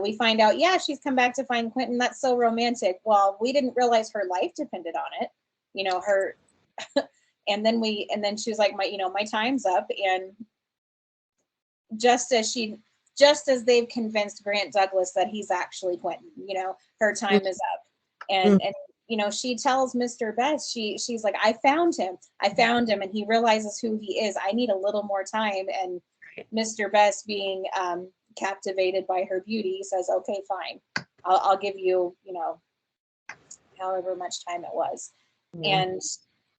[SPEAKER 1] we find out, yeah, she's come back to find Quentin. That's so romantic. Well, we didn't realize her life depended on it. Her and then she was like, my time's up. And just as they've convinced Grant Douglas that he's actually Quentin, her time is up. And she tells Mr. Best, she's like, I found him, and he realizes who he is. I need a little more time. And Mr. Best, being captivated by her beauty, says, okay, fine, I'll give you, however much time it was.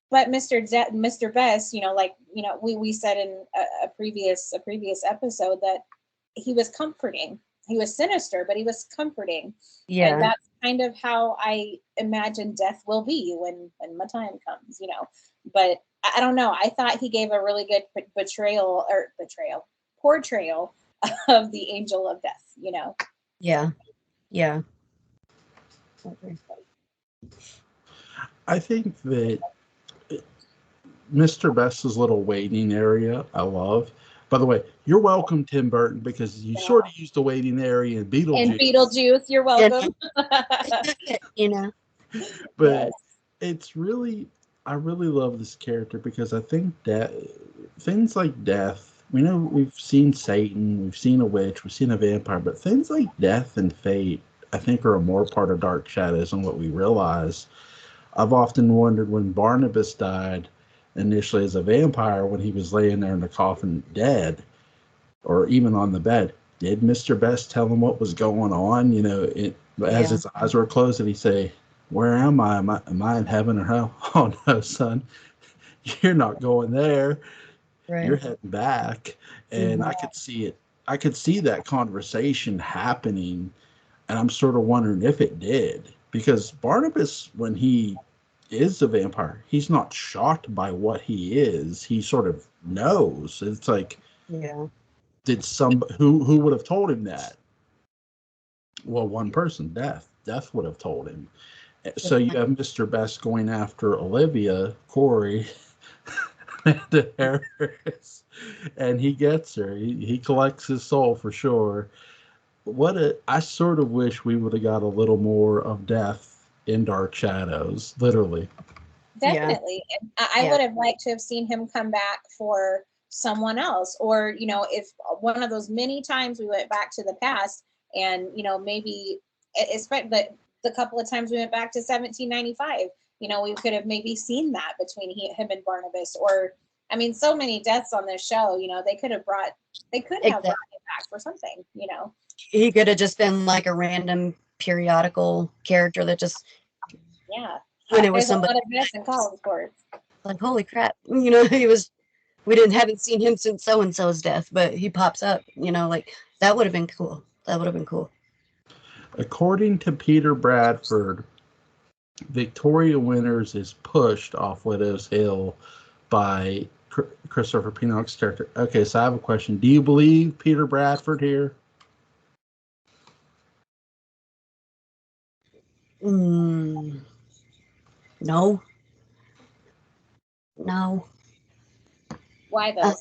[SPEAKER 1] But Mr. Best, we said in a previous episode that he was comforting. He was sinister, but he was comforting.
[SPEAKER 2] Yeah.
[SPEAKER 1] And that's kind of how I imagine death will be when my time comes, But I don't know. I thought he gave a really good portrayal of the angel of death,
[SPEAKER 2] Yeah.
[SPEAKER 3] I think that Mr. Best's little waiting area, I love. By the way, you're welcome, Tim Burton, because you sort of used the waiting area in Beetlejuice.
[SPEAKER 1] In Beetlejuice, you're welcome.
[SPEAKER 3] But it's really, I really love this character because I think that things like death, we know we've seen Satan, we've seen a witch, we've seen a vampire, but things like death and fate, I think, are a more part of Dark Shadows than what we realize. I've often wondered when Barnabas died initially as a vampire, when he was laying there in the coffin dead, or even on the bed, did Mr. Best tell him what was going on? As his eyes were closed, did he say, where am I? Am I in heaven or hell? Oh no, son, you're not going there. Right. You're heading back. And I could see it. I could see that conversation happening. And I'm sort of wondering if it did. Because Barnabas, when he is a vampire, he's not shocked by what he is. He sort of knows. It's like, did who would have told him that? Well, one person, Death. Death would have told him. So you have Mr. Best going after Olivia, Corey, Amanda Harris, and he gets her. He collects his soul for sure. I sort of wish we would have got a little more of Death in Dark Shadows, literally.
[SPEAKER 1] Definitely. I would have liked to have seen him come back for someone else, or, you know, if one of those many times we went back to the past, and, you know, maybe especially the couple of times we went back to 1795, you know, we could have maybe seen that between him and Barnabas. Or, I mean, so many deaths on this show, you know, they could have brought him back for something, you know.
[SPEAKER 2] He could have just been like a random periodical character that just, when it was somebody
[SPEAKER 1] a lot of deaths in college course.
[SPEAKER 2] Like, holy crap, you know, we haven't seen him since so and so's death, but he pops up, you know, like that would have been cool. That would have been cool.
[SPEAKER 3] According to Peter Bradford, Victoria Winters is pushed off Widow's Hill by Christopher Pinnock's character. Okay, so I have a question. Do you believe Peter Bradford here?
[SPEAKER 2] No. No.
[SPEAKER 1] Why though?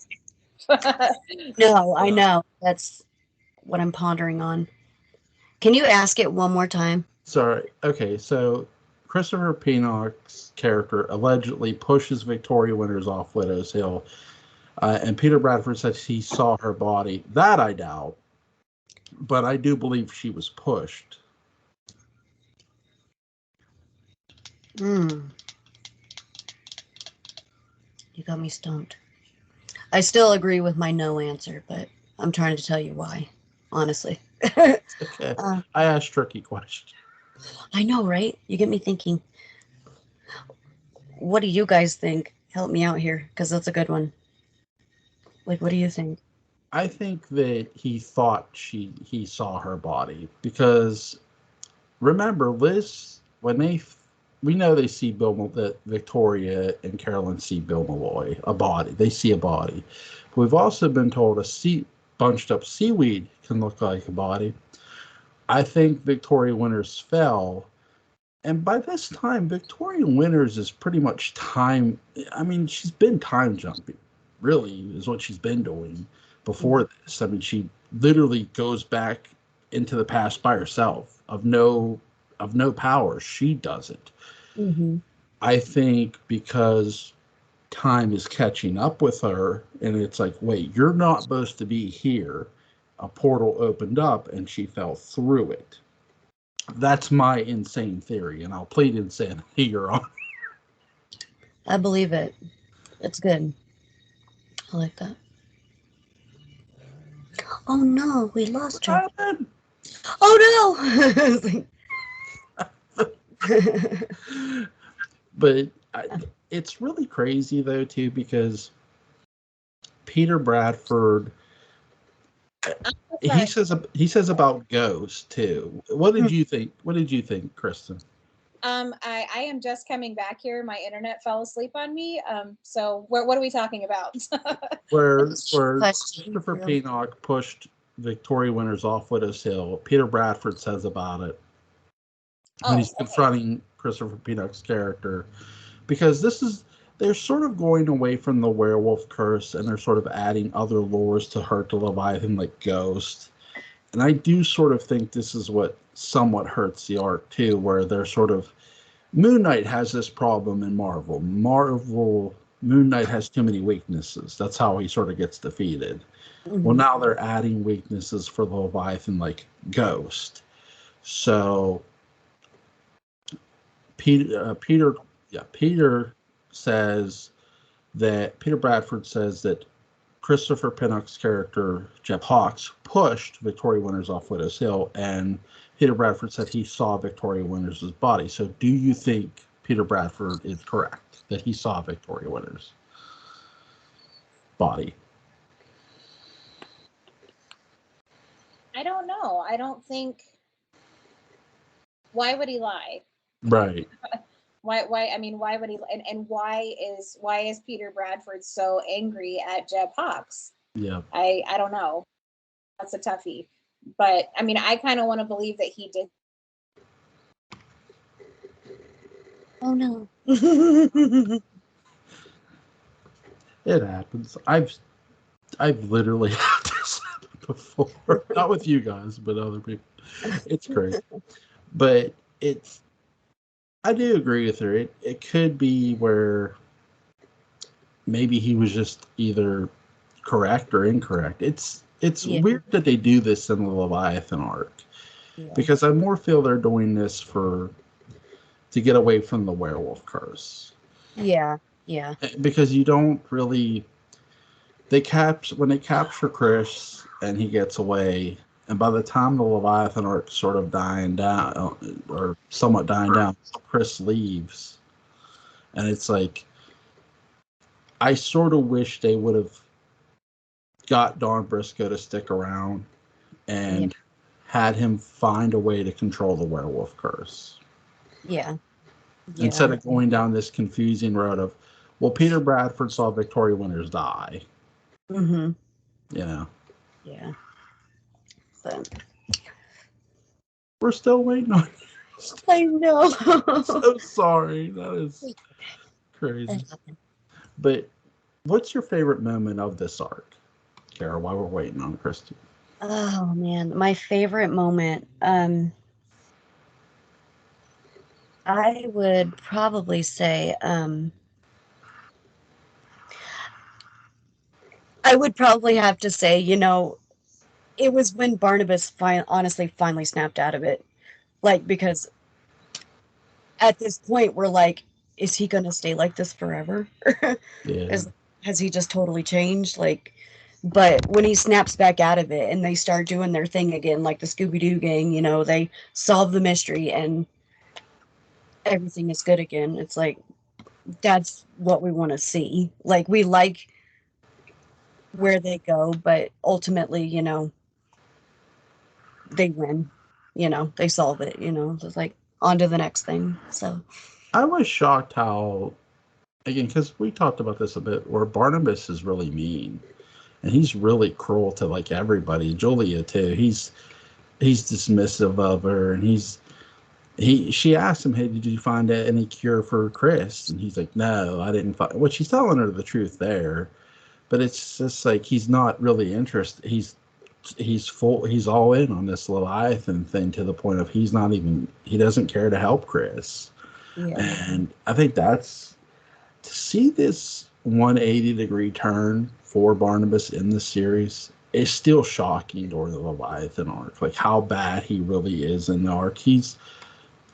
[SPEAKER 2] No, I know. That's what I'm pondering on. Can you ask it one more time?
[SPEAKER 3] Sorry. Okay, so Christopher Pinnock's character allegedly pushes Victoria Winters off Widow's Hill, and Peter Bradford says he saw her body. That I doubt, but I do believe she was pushed.
[SPEAKER 2] You got me stumped. I still agree with my no answer, but I'm trying to tell you why, honestly.
[SPEAKER 3] Okay. I asked tricky questions.
[SPEAKER 2] I know, right? You get me thinking. What do you guys think? Help me out here, because that's a good one. Like, what do you think?
[SPEAKER 3] I think that he thought he saw her body, because remember, Liz, we know they see that Victoria and Carolyn see Bill Malloy, a body. They see a body. But we've also been told bunched up seaweed can look like a body. I think Victoria Winters fell. And by this time, Victoria Winters is pretty much time. I mean, she's been time jumping, really, is what she's been doing before this. I mean, she literally goes back into the past by herself, of no power. She does it.
[SPEAKER 2] Mm-hmm.
[SPEAKER 3] I think because time is catching up with her, and it's like, wait, you're not supposed to be here. A portal opened up, and she fell through it. That's my insane theory, and I'll plead insanity, Your Honor.
[SPEAKER 2] I believe it. It's good. I like that. Oh no, we lost her. Oh no!
[SPEAKER 3] But it's really crazy though too, because Peter Bradford, he says about ghosts too. What did you think? What did you think, Christen?
[SPEAKER 1] I am just coming back here. My internet fell asleep on me. So what are we talking about?
[SPEAKER 3] where Christopher Pinnock pushed Victoria Winters off Widow's Hill. Peter Bradford says about it when he's confronting Christopher Pinnock's character, because they're sort of going away from the werewolf curse, and they're sort of adding other lores to hurt the Leviathan, like Ghost. And I do sort of think this is what somewhat hurts the arc too, where they're sort of, Moon Knight has this problem in Marvel. Moon Knight has too many weaknesses. That's how he sort of gets defeated. Mm-hmm. Well, now they're adding weaknesses for the Leviathan, like Ghost. So Peter Bradford says that Christopher Pinnock's character, Jeff Hawks, pushed Victoria Winters off Widow's Hill, and Peter Bradford said he saw Victoria Winters' body. So do you think Peter Bradford is correct that he saw Victoria Winters' body?
[SPEAKER 1] I don't know. I don't think. Why would he lie?
[SPEAKER 3] Right.
[SPEAKER 1] Why? I mean, why would he? And why is Peter Bradford so angry at Jeb Hawks?
[SPEAKER 3] Yeah.
[SPEAKER 1] I don't know. That's a toughie. But I mean, I kind of want to believe that he did.
[SPEAKER 2] Oh no.
[SPEAKER 3] It happens. I've literally had this happen before. Not with you guys, but other people. It's crazy. But I do agree with her. It could be where maybe he was just either correct or incorrect. It's
[SPEAKER 2] Yeah.
[SPEAKER 3] weird that they do this in the Leviathan arc.
[SPEAKER 2] Yeah.
[SPEAKER 3] Because I more feel they're doing this to get away from the werewolf curse.
[SPEAKER 2] Yeah. Yeah.
[SPEAKER 3] Because you don't really when they capture Chris and he gets away, and by the time the Leviathan arc sort of dying down or somewhat dying down, Chris leaves. And it's like I sort of wish they would have got Don Briscoe to stick around and had him find a way to control the werewolf curse.
[SPEAKER 2] Yeah.
[SPEAKER 3] Instead of going down this confusing road of, well, Peter Bradford saw Victoria Winters die.
[SPEAKER 2] Mm-hmm.
[SPEAKER 3] You know.
[SPEAKER 2] Yeah. But
[SPEAKER 3] we're still waiting on it.
[SPEAKER 2] I know.
[SPEAKER 3] So sorry. That is crazy. But what's your favorite moment of this arc, Cara, while we're waiting on Christy?
[SPEAKER 2] Oh man, my favorite moment. I would probably say I would probably have to say, it was when Barnabas finally snapped out of it. Like, because at this point we're like, is he gonna stay like this forever?
[SPEAKER 3] Yeah.
[SPEAKER 2] Has he just totally changed? Like, but when he snaps back out of it and they start doing their thing again, like the Scooby-Doo gang, they solve the mystery and everything is good again. It's like, that's what we want to see. Like, we like where they go, but ultimately, they win. They solve it. Just like on to the next thing. So
[SPEAKER 3] I was shocked how, again, because we talked about this a bit, where Barnabas is really mean, and he's really cruel to like everybody. Julia too. He's dismissive of her, and she asked him, "Hey, did you find any cure for Chris?" And he's like, "No, I didn't find." Well, she's telling her the truth there, but it's just like he's not really interested. He's all in on this Leviathan thing to the point of he doesn't care to help Chris.
[SPEAKER 2] yeah.
[SPEAKER 3] And I think that's to see this 180-degree turn for Barnabas in the series is still shocking during the Leviathan arc. Like how bad he really is in the arc.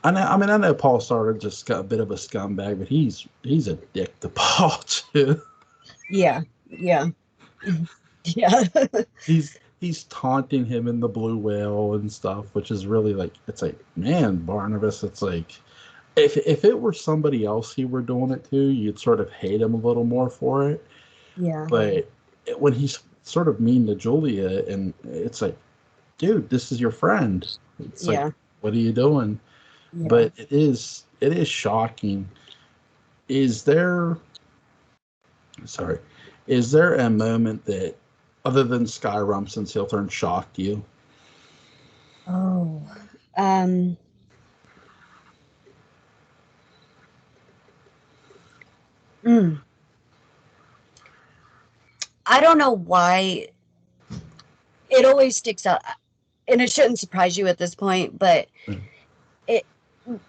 [SPEAKER 3] I know Paul started just got a bit of a scumbag, but he's a dick to Paul too.
[SPEAKER 2] Yeah. Yeah. Yeah.
[SPEAKER 3] He's taunting him in the blue whale and stuff, which is really like, it's like, man, Barnabas, it's like if it were somebody else he were doing it to, you'd sort of hate him a little more for it.
[SPEAKER 2] Yeah.
[SPEAKER 3] But when he's sort of mean to Julia, and it's like, dude, this is your friend. It's like, what are you doing? Yeah. But it is shocking. Is there a moment that, other than Sky Rumson's heel turn, shocked you?
[SPEAKER 2] Oh, I don't know why it always sticks out, and it shouldn't surprise you at this point, but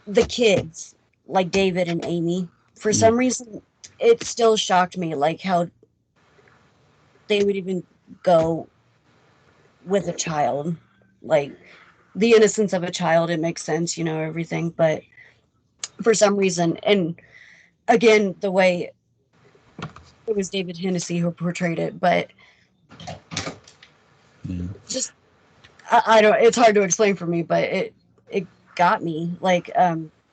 [SPEAKER 2] the kids, like David and Amy, for some reason, it still shocked me, like how they would even go with a child, like the innocence of a child. It makes sense, everything, but for some reason, and again, the way it was David Hennessy who portrayed it, but just I don't. It's hard to explain for me, but it got me, like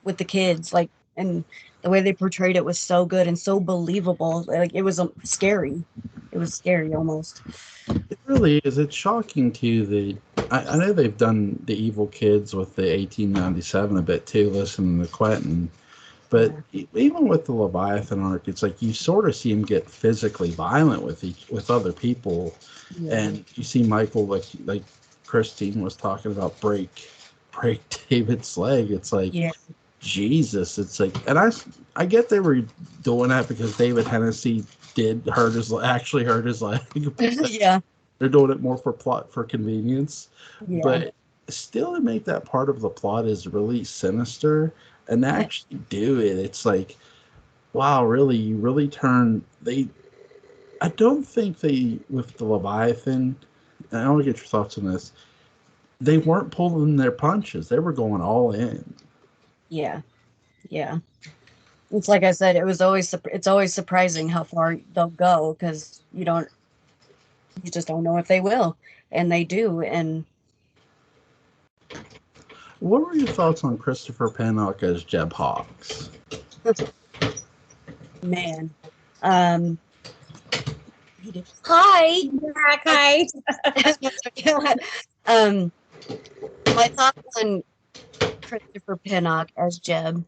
[SPEAKER 2] with the kids, like, and the way they portrayed it was so good and so believable. Like it was scary. It was scary almost.
[SPEAKER 3] It really is. It's shocking too that I know they've done the evil kids with the 1897 a bit too, listening to Quentin. But even with the Leviathan arc, it's like you sort of see him get physically violent with other people, and you see Michael like Christine was talking about break David's leg. It's like,
[SPEAKER 2] Yeah.
[SPEAKER 3] Jesus. It's like, and I get they were doing that because David Hennessy did actually hurt his leg.
[SPEAKER 2] Yeah.
[SPEAKER 3] They're doing it more for plot, for convenience.
[SPEAKER 2] Yeah.
[SPEAKER 3] But still, to make that part of the plot is really sinister, and to actually do it, it's like, wow, really, you really turn they. I don't think they, with the Leviathan, and I want to get your thoughts on this. They weren't pulling their punches; they were going all in.
[SPEAKER 2] Yeah. Yeah. It's like I said, it's always surprising how far they'll go, because you just don't know if they will, and they do. And
[SPEAKER 3] What were your thoughts on Christopher Pennock as Jeb Hawks?
[SPEAKER 2] man, um, hi.
[SPEAKER 1] Hi.
[SPEAKER 2] um, my thoughts on Christopher Pennock as Jeb.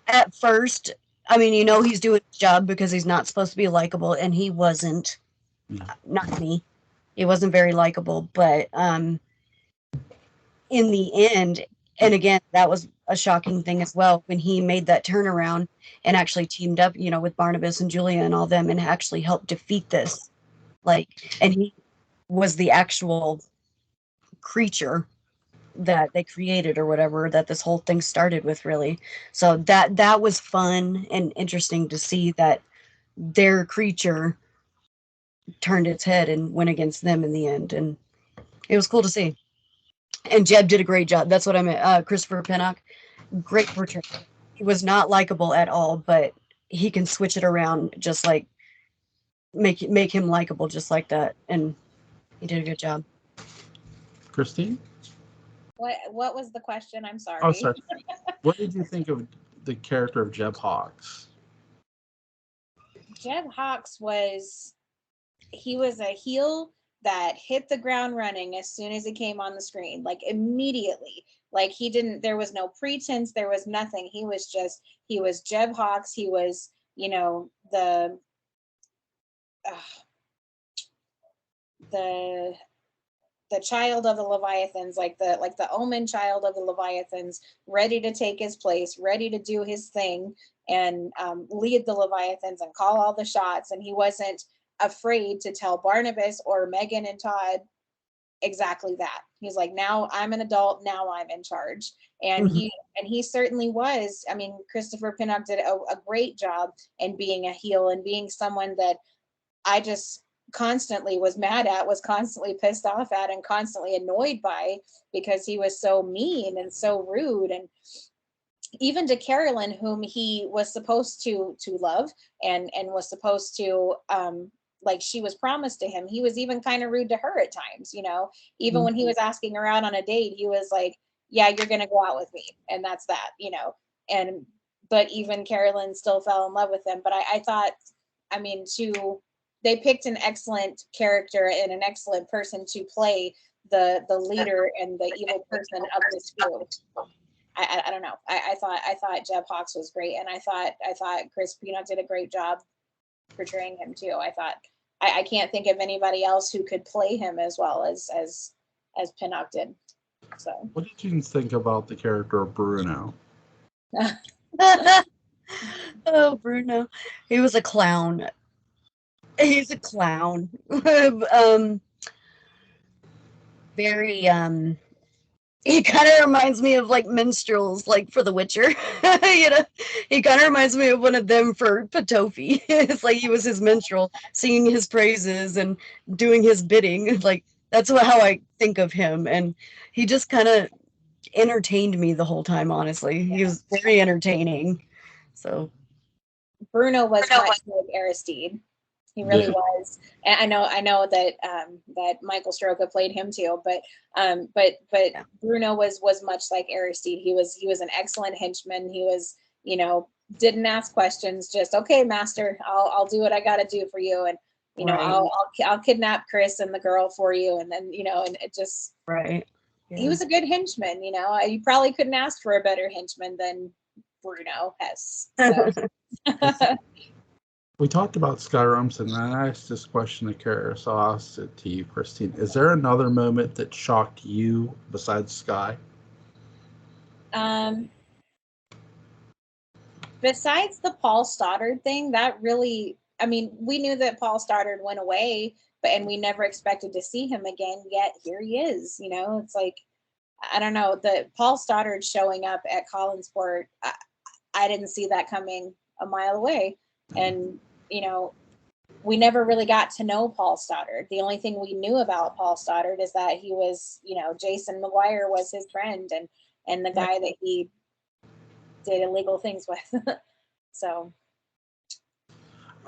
[SPEAKER 2] At first, I mean, he's doing his job because he's not supposed to be likable, and he wasn't. Not me. He wasn't very likable, but in the end, and again, that was a shocking thing as well, when he made that turnaround and actually teamed up, with Barnabas and Julia and all them, and actually helped defeat this. And he was the actual creature that they created, or whatever, that this whole thing started with, really. So that was fun and interesting to see that their creature turned its head and went against them in the end, and it was cool to see. And Jeb did a great job. That's what I meant. Christopher Pennock, great portrayal. He was not likable at all, but he can switch it around, just like make him likable, just like that, and he did a good job.
[SPEAKER 3] Christine?
[SPEAKER 1] What was the question? I'm sorry.
[SPEAKER 3] Oh, sorry. What did you think of the character of Jeb Hawks?
[SPEAKER 1] Jeb Hawks was a heel that hit the ground running as soon as he came on the screen, like immediately. Like there was no pretense, there was nothing. He was Jeb Hawks. He was, the child of the Leviathans, like the Omen child of the Leviathans, ready to take his place, ready to do his thing, and lead the Leviathans and call all the shots. And he wasn't afraid to tell Barnabas or Megan and Todd exactly that. He's like, now I'm an adult, now I'm in charge. And he certainly was. I mean, Christopher Pinnock did a great job in being a heel and being someone that I just constantly was mad at, was constantly pissed off at, and constantly annoyed by, because he was so mean and so rude. And even to Carolyn, whom he was supposed to love and was supposed to, like, she was promised to him, he was even kind of rude to her at times, even when he was asking her out on a date, he was like, yeah, you're gonna go out with me, and that's that. But even Carolyn still fell in love with him. But I thought, I mean, they picked an excellent character and an excellent person to play the leader and the evil person of this group. I don't know. I thought Jeb Hawks was great, and I thought Chris Pino did a great job portraying him too. I can't think of anybody else who could play him as well as Pinnock did. So,
[SPEAKER 3] what did you think about the character of Bruno?
[SPEAKER 2] Oh, Bruno, he was a clown. He's a clown. Very he kind of reminds me of like minstrels, like for The Witcher. He kind of reminds me of one of them for Patofi. It's like he was his minstrel, singing his praises and doing his bidding. Like, that's how I think of him. And he just kind of entertained me the whole time, honestly. He was very entertaining. So
[SPEAKER 1] Bruno was much like Aristide. He really was. And I know that that Michael Stroka played him too, but Bruno was much like Aristide. He was an excellent henchman. He was, didn't ask questions, just, okay, master, I'll do what I got to do for you, and right. I'll kidnap Chris and the girl for you, and then and it just
[SPEAKER 2] right. Yeah.
[SPEAKER 1] He was a good henchman. You probably couldn't ask for a better henchman than Bruno has. So.
[SPEAKER 3] We talked about Skyrims, and I asked this question to Cara, so I'll ask it to you, Christine. Is there another moment that shocked you besides Sky?
[SPEAKER 1] Besides the Paul Stoddard thing, that really, I mean, we knew that Paul Stoddard went away, and we never expected to see him again, yet here he is, you know. It's like, I don't know, the Paul Stoddard showing up at Collinsport, I didn't see that coming a mile away. And, you know, we never really got to know Paul Stoddard. The only thing we knew about Paul Stoddard is that he was, you know, Jason McGuire was his friend, and the guy that he did illegal things with. So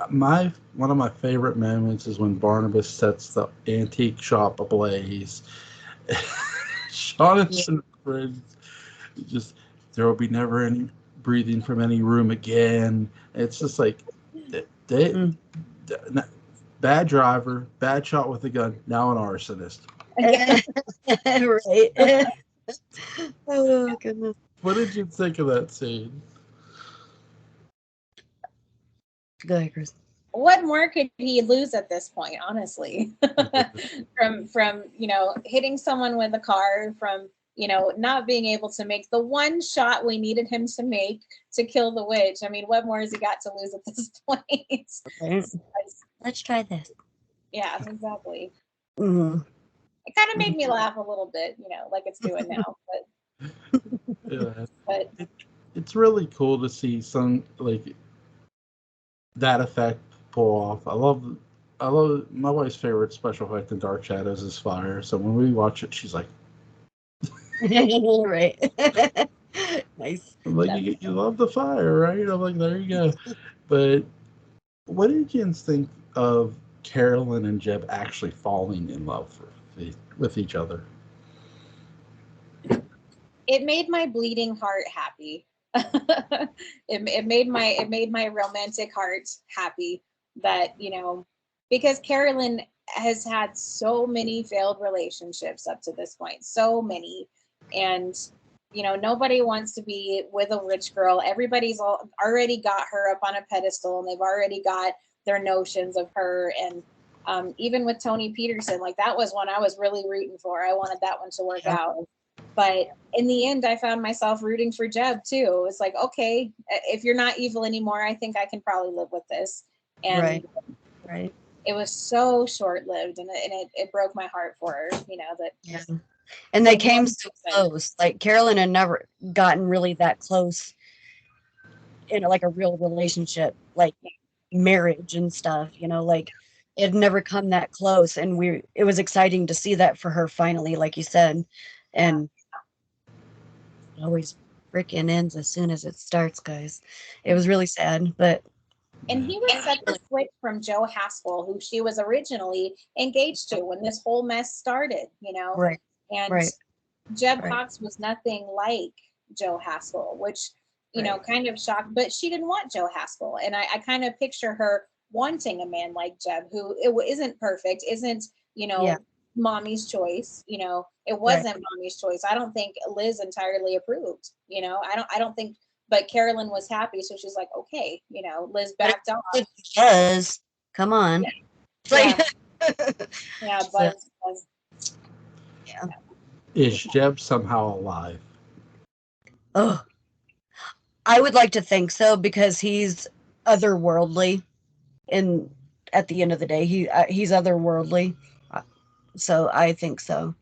[SPEAKER 3] One of my favorite moments is when Barnabas sets the antique shop ablaze. Jonathan just, there will be never any breathing from any room again. It's just like bad driver, bad shot with a gun, now an arsonist.
[SPEAKER 2] Right. Oh goodness.
[SPEAKER 3] What did you think of that scene?
[SPEAKER 2] Go ahead, Chris.
[SPEAKER 1] What more could he lose at this point, honestly? from you know, hitting someone with a car, from, you know, not being able to make the one shot we needed him to make to kill the witch. I mean, what more has he got to lose at this point?
[SPEAKER 2] Right. Let's try this.
[SPEAKER 1] Yeah, exactly.
[SPEAKER 2] Mm-hmm.
[SPEAKER 1] It kind of made me laugh a little bit, you know, like it's doing now. But
[SPEAKER 3] It's really cool to see some like that effect pull off. I love my wife's favorite special effect in Dark Shadows is fire. So when we watch it, she's like,
[SPEAKER 2] right. Nice.
[SPEAKER 3] I'm like, you love the fire, right? I'm like, there you go. But what did you think of Carolyn and Jeb actually falling in love with each other?
[SPEAKER 1] it made my bleeding heart happy. it made my romantic heart happy that, you know, because Carolyn has had so many failed relationships up to this point, so many, and, you know, nobody wants to be with a rich girl. Everybody's already got her up on a pedestal, and they've already got their notions of her. And even with Tony Peterson, like, that was one I was really rooting for. I wanted that one to work out. But in the end, I found myself rooting for Jeb too. It's like, okay, if you're not evil anymore, I think I can probably live with this. And
[SPEAKER 2] right.
[SPEAKER 1] It was so short-lived, and it broke my heart for her, you know, that.
[SPEAKER 2] Yeah. And they came so close. Like, Carolyn had never gotten really that close in like a real relationship, like marriage and stuff, you know, like it had never come that close. And it was exciting to see that for her finally, like you said. And it always freaking ends as soon as it starts, guys. It was really sad, but.
[SPEAKER 1] And he was such a switch from Joe Haskell, who she was originally engaged to when this whole mess started, you know.
[SPEAKER 2] Right.
[SPEAKER 1] And Jeb Cox was nothing like Joe Haskell, which, you know, kind of shocked, but she didn't want Joe Haskell. And I kind of picture her wanting a man like Jeb, who isn't perfect, isn't, you know, mommy's choice, you know, it wasn't mommy's choice. I don't think Liz entirely approved, you know, I don't think, but Carolyn was happy. So she's like, okay, you know, Liz backed off.
[SPEAKER 2] Because, come on.
[SPEAKER 1] Yeah, but.
[SPEAKER 3] Is Jeb somehow alive?
[SPEAKER 2] Oh, I would like to think so, because he's otherworldly. And at the end of the day, he's otherworldly. So I think so.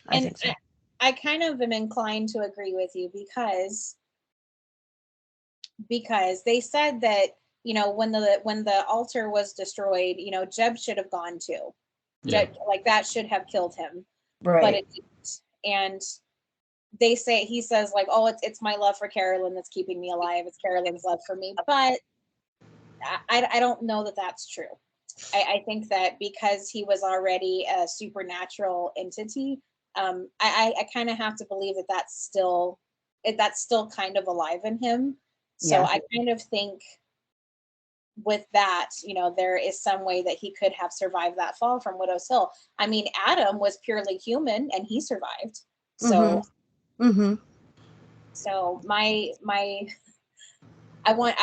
[SPEAKER 2] I think so.
[SPEAKER 1] I kind of am inclined to agree with you because they said that, you know, when the altar was destroyed, you know, Jeb should have gone too. Jeb, like, that should have killed him. But it didn't. And he says like, oh, it's my love for Carolyn that's keeping me alive. It's Carolyn's love for me. But I don't know that that's true. I think that because he was already a supernatural entity, I kind of have to believe that that's still kind of alive in him. So I kind of think with that, you know, there is some way that he could have survived that fall from Widow's Hill. I mean, Adam was purely human and he survived. So, so I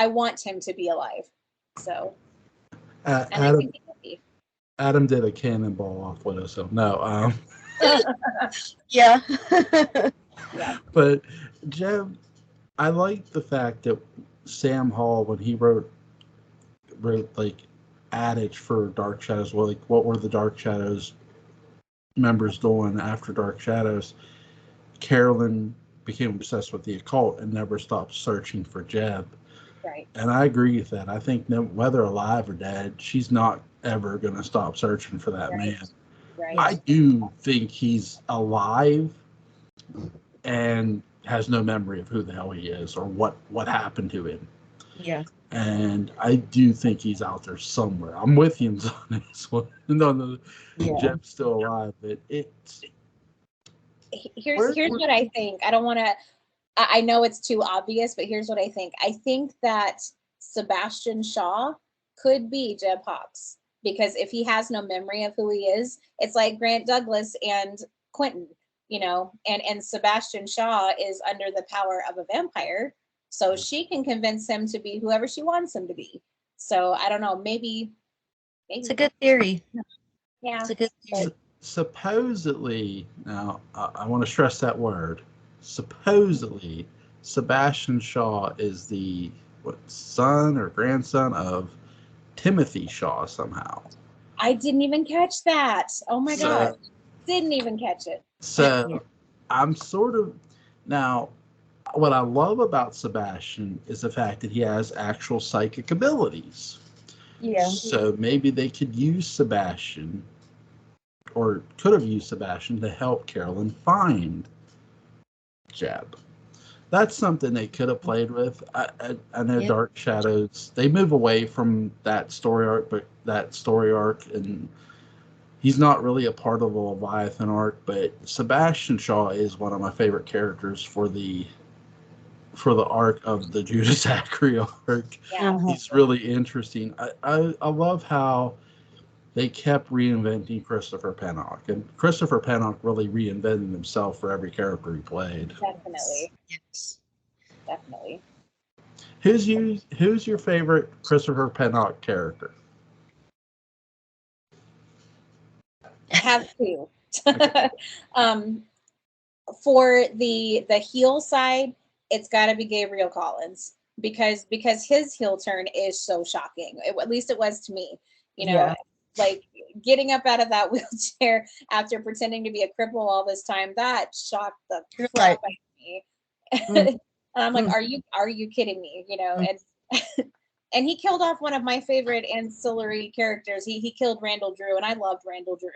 [SPEAKER 1] want him to be alive. So And I
[SPEAKER 3] Adam
[SPEAKER 1] think he could be.
[SPEAKER 3] Adam did a cannonball off Widowsale. No,
[SPEAKER 2] Yeah.
[SPEAKER 1] Yeah.
[SPEAKER 3] but Jeb, I like the fact that Sam Hall, when he wrote like adage for Dark Shadows, well, like what were the Dark Shadows members doing after Dark Shadows? Carolyn became obsessed with the occult and never stopped searching for Jeb.
[SPEAKER 1] Right.
[SPEAKER 3] And I agree with that. I think whether alive or dead, she's not ever going to stop searching for that
[SPEAKER 1] Right.
[SPEAKER 3] man.
[SPEAKER 1] Right.
[SPEAKER 3] I do think he's alive and has no memory of who the hell he is or what happened to him.
[SPEAKER 2] Yeah.
[SPEAKER 3] And I do think he's out there somewhere. I'm with you on this one. No,
[SPEAKER 2] Yeah.
[SPEAKER 3] Jeb's still alive, but it's
[SPEAKER 1] here's what I think. I don't want to. I know it's too obvious, but here's what I think. I think that Sebastian Shaw could be Jeb Hawks, because if he has no memory of who he is, it's like Grant Douglas and Quentin, and Sebastian Shaw is under the power of a vampire, so she can convince him to be whoever she wants him to be. So I don't know, maybe.
[SPEAKER 2] It's a good theory.
[SPEAKER 1] Yeah.
[SPEAKER 2] It's a good theory.
[SPEAKER 3] Supposedly, now I want to stress that word. Supposedly, Sebastian Shaw is the son or grandson of Timothy Shaw somehow.
[SPEAKER 1] I didn't even catch that. Oh my God. Didn't even catch it.
[SPEAKER 3] So I'm sort of now. What I love about Sebastian is the fact that he has actual psychic abilities.
[SPEAKER 2] Yeah.
[SPEAKER 3] So maybe they could use Sebastian, or could have used Sebastian to help Carolyn find Jeb. That's something they could have played with. I know Dark Shadows, they move away from that story arc, and he's not really a part of the Leviathan arc, but Sebastian Shaw is one of my favorite characters for the arc of the Judah Zachary arc.
[SPEAKER 1] Yeah.
[SPEAKER 3] He's really interesting. I love how they kept reinventing Christopher Pennock, and Christopher Pennock really reinvented himself for every character he played.
[SPEAKER 1] Definitely.
[SPEAKER 2] Yes.
[SPEAKER 1] Definitely.
[SPEAKER 3] Who's your favorite Christopher Pennock character?
[SPEAKER 1] I have two. For the heel side, it's got to be Gabriel Collins, because his heel turn is so shocking. At least it was to me. Like getting up out of that wheelchair after pretending to be a cripple all this time, that shocked the crap out of me. And I'm like, are you kidding me? And and he killed off one of my favorite ancillary characters. He killed Randall Drew, and I loved Randall Drew.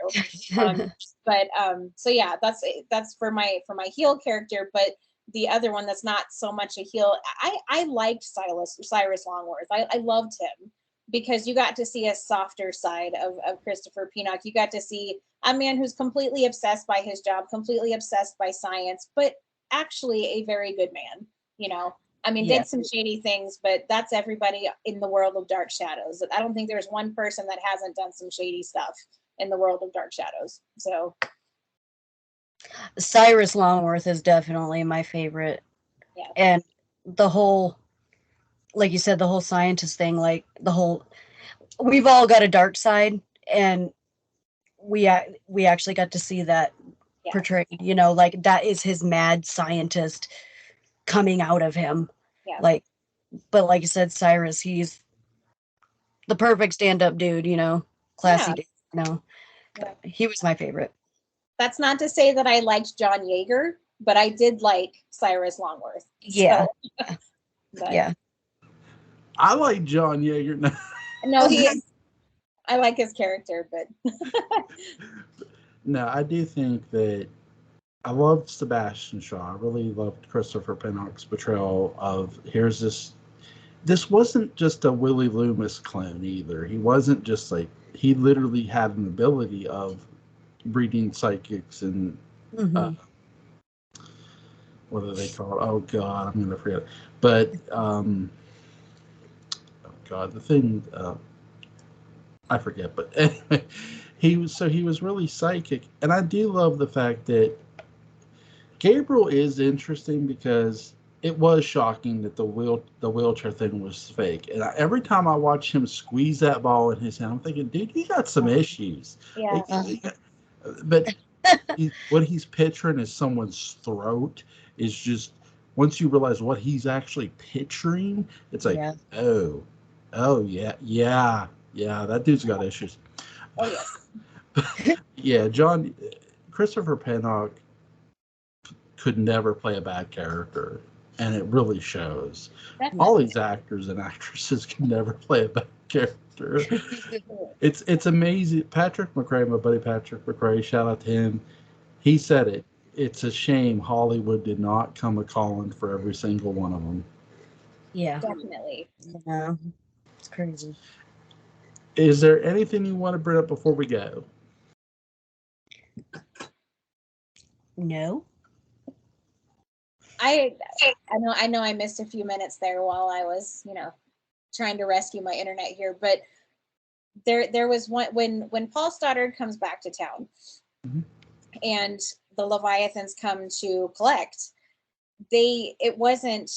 [SPEAKER 1] So yeah, that's for my heel character. But the other one that's not so much a heel, I liked Cyrus Longworth. I loved him, because you got to see a softer side of Christopher Pennock. You got to see a man who's completely obsessed by his job, completely obsessed by science, but actually a very good man. Did some shady things, but that's everybody in the world of Dark Shadows. I don't think there's one person that hasn't done some shady stuff in the world of Dark Shadows. So
[SPEAKER 2] Cyrus Longworth is definitely my favorite.
[SPEAKER 1] Yeah.
[SPEAKER 2] And the whole, like you said, the whole scientist thing, like we've all got a dark side, and we actually got to see that portrayed, like that is his mad scientist coming out of him.
[SPEAKER 1] Yeah.
[SPEAKER 2] But like you said, Cyrus, he's the perfect stand-up dude, classy dude, But he was my favorite.
[SPEAKER 1] That's not to say that I liked John Yeager, but I did like Cyrus Longworth.
[SPEAKER 2] Yeah.
[SPEAKER 1] Yeah.
[SPEAKER 3] I like John Yeager.
[SPEAKER 1] No, I like his character, but
[SPEAKER 3] No, I do think that I loved Sebastian Shaw. I really loved Christopher Pennock's portrayal of here's this. This wasn't just a Willie Loomis clone either. He wasn't just like, he literally had an ability of breeding psychics and what are they called? Oh God, I'm gonna forget. But oh God, the thing I forget. But anyway, he was really psychic, and I do love the fact that Gabriel is interesting because it was shocking that the wheelchair thing was fake. And every time I watch him squeeze that ball in his hand, I'm thinking, dude, you got some issues.
[SPEAKER 1] Yeah.
[SPEAKER 3] But what he's picturing is someone's throat. Is just once you realize what he's actually picturing, it's like, oh yeah, that dude's got issues.
[SPEAKER 1] Oh yes.
[SPEAKER 3] Yeah, Christopher Pennock could never play a bad character, and it really shows.
[SPEAKER 1] Definitely.
[SPEAKER 3] All these actors and actresses can never play a bad character. It's amazing. Patrick McRae, my buddy Patrick McRae, shout out to him. He said it. It's a shame Hollywood did not come a calling for every single one of them.
[SPEAKER 2] Yeah.
[SPEAKER 1] Definitely.
[SPEAKER 2] Yeah. It's crazy.
[SPEAKER 3] Is there anything you want to bring up before we go?
[SPEAKER 2] No.
[SPEAKER 1] I know I missed a few minutes there while I was, trying to rescue my internet here, but there was one when Paul Stoddard comes back to town,
[SPEAKER 3] mm-hmm.
[SPEAKER 1] and the Leviathans come to collect. It wasn't,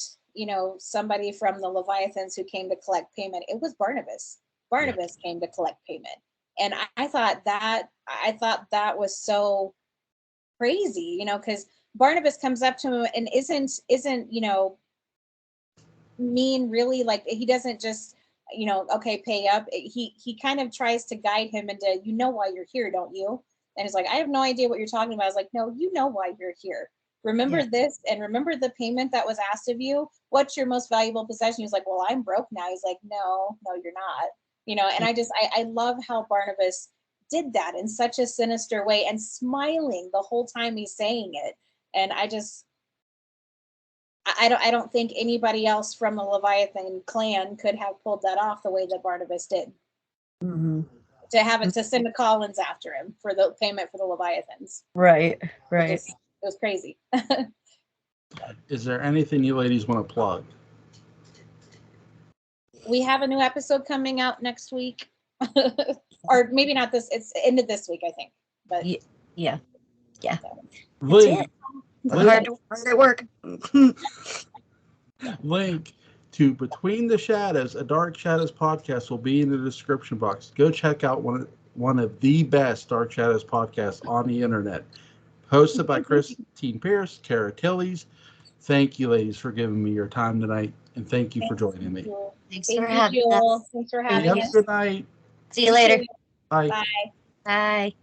[SPEAKER 1] somebody from the Leviathans who came to collect payment. It was Barnabas. Barnabas came to collect payment. And I thought that was so crazy, because Barnabas comes up to him and isn't, mean, really. Like, he doesn't just, okay, pay up. He kind of tries to guide him into, why you're here, don't you? And he's like, I have no idea what you're talking about. I was like, no, you know why you're here. Remember this, and remember the payment that was asked of you. What's your most valuable possession? He's like, well, I'm broke now. He's like, no, you're not. And I love how Barnabas did that in such a sinister way and smiling the whole time he's saying it. And I don't think anybody else from the Leviathan clan could have pulled that off the way that Barnabas did.
[SPEAKER 2] Mm-hmm.
[SPEAKER 1] To have it to send the Collins after him for the payment for the Leviathans.
[SPEAKER 2] Right.
[SPEAKER 1] It was crazy.
[SPEAKER 3] Is there anything you ladies want to plug?
[SPEAKER 1] We have a new episode coming out next week. Or maybe not this, it's end of this week, I think. But
[SPEAKER 2] yeah.
[SPEAKER 3] Link
[SPEAKER 2] hard at work.
[SPEAKER 3] Link to Between the Shadows, a Dark Shadows podcast, will be in the description box. Go check out one of the best Dark Shadows podcasts on the internet. Hosted by Christine Pierce, Cara, Tilliz. Thank you, ladies, for giving me your time tonight, and thank you for joining me.
[SPEAKER 2] Thanks for having us.
[SPEAKER 1] Thanks for having us.
[SPEAKER 3] Good night.
[SPEAKER 2] See you later.
[SPEAKER 3] Bye.
[SPEAKER 1] Bye.
[SPEAKER 2] Bye.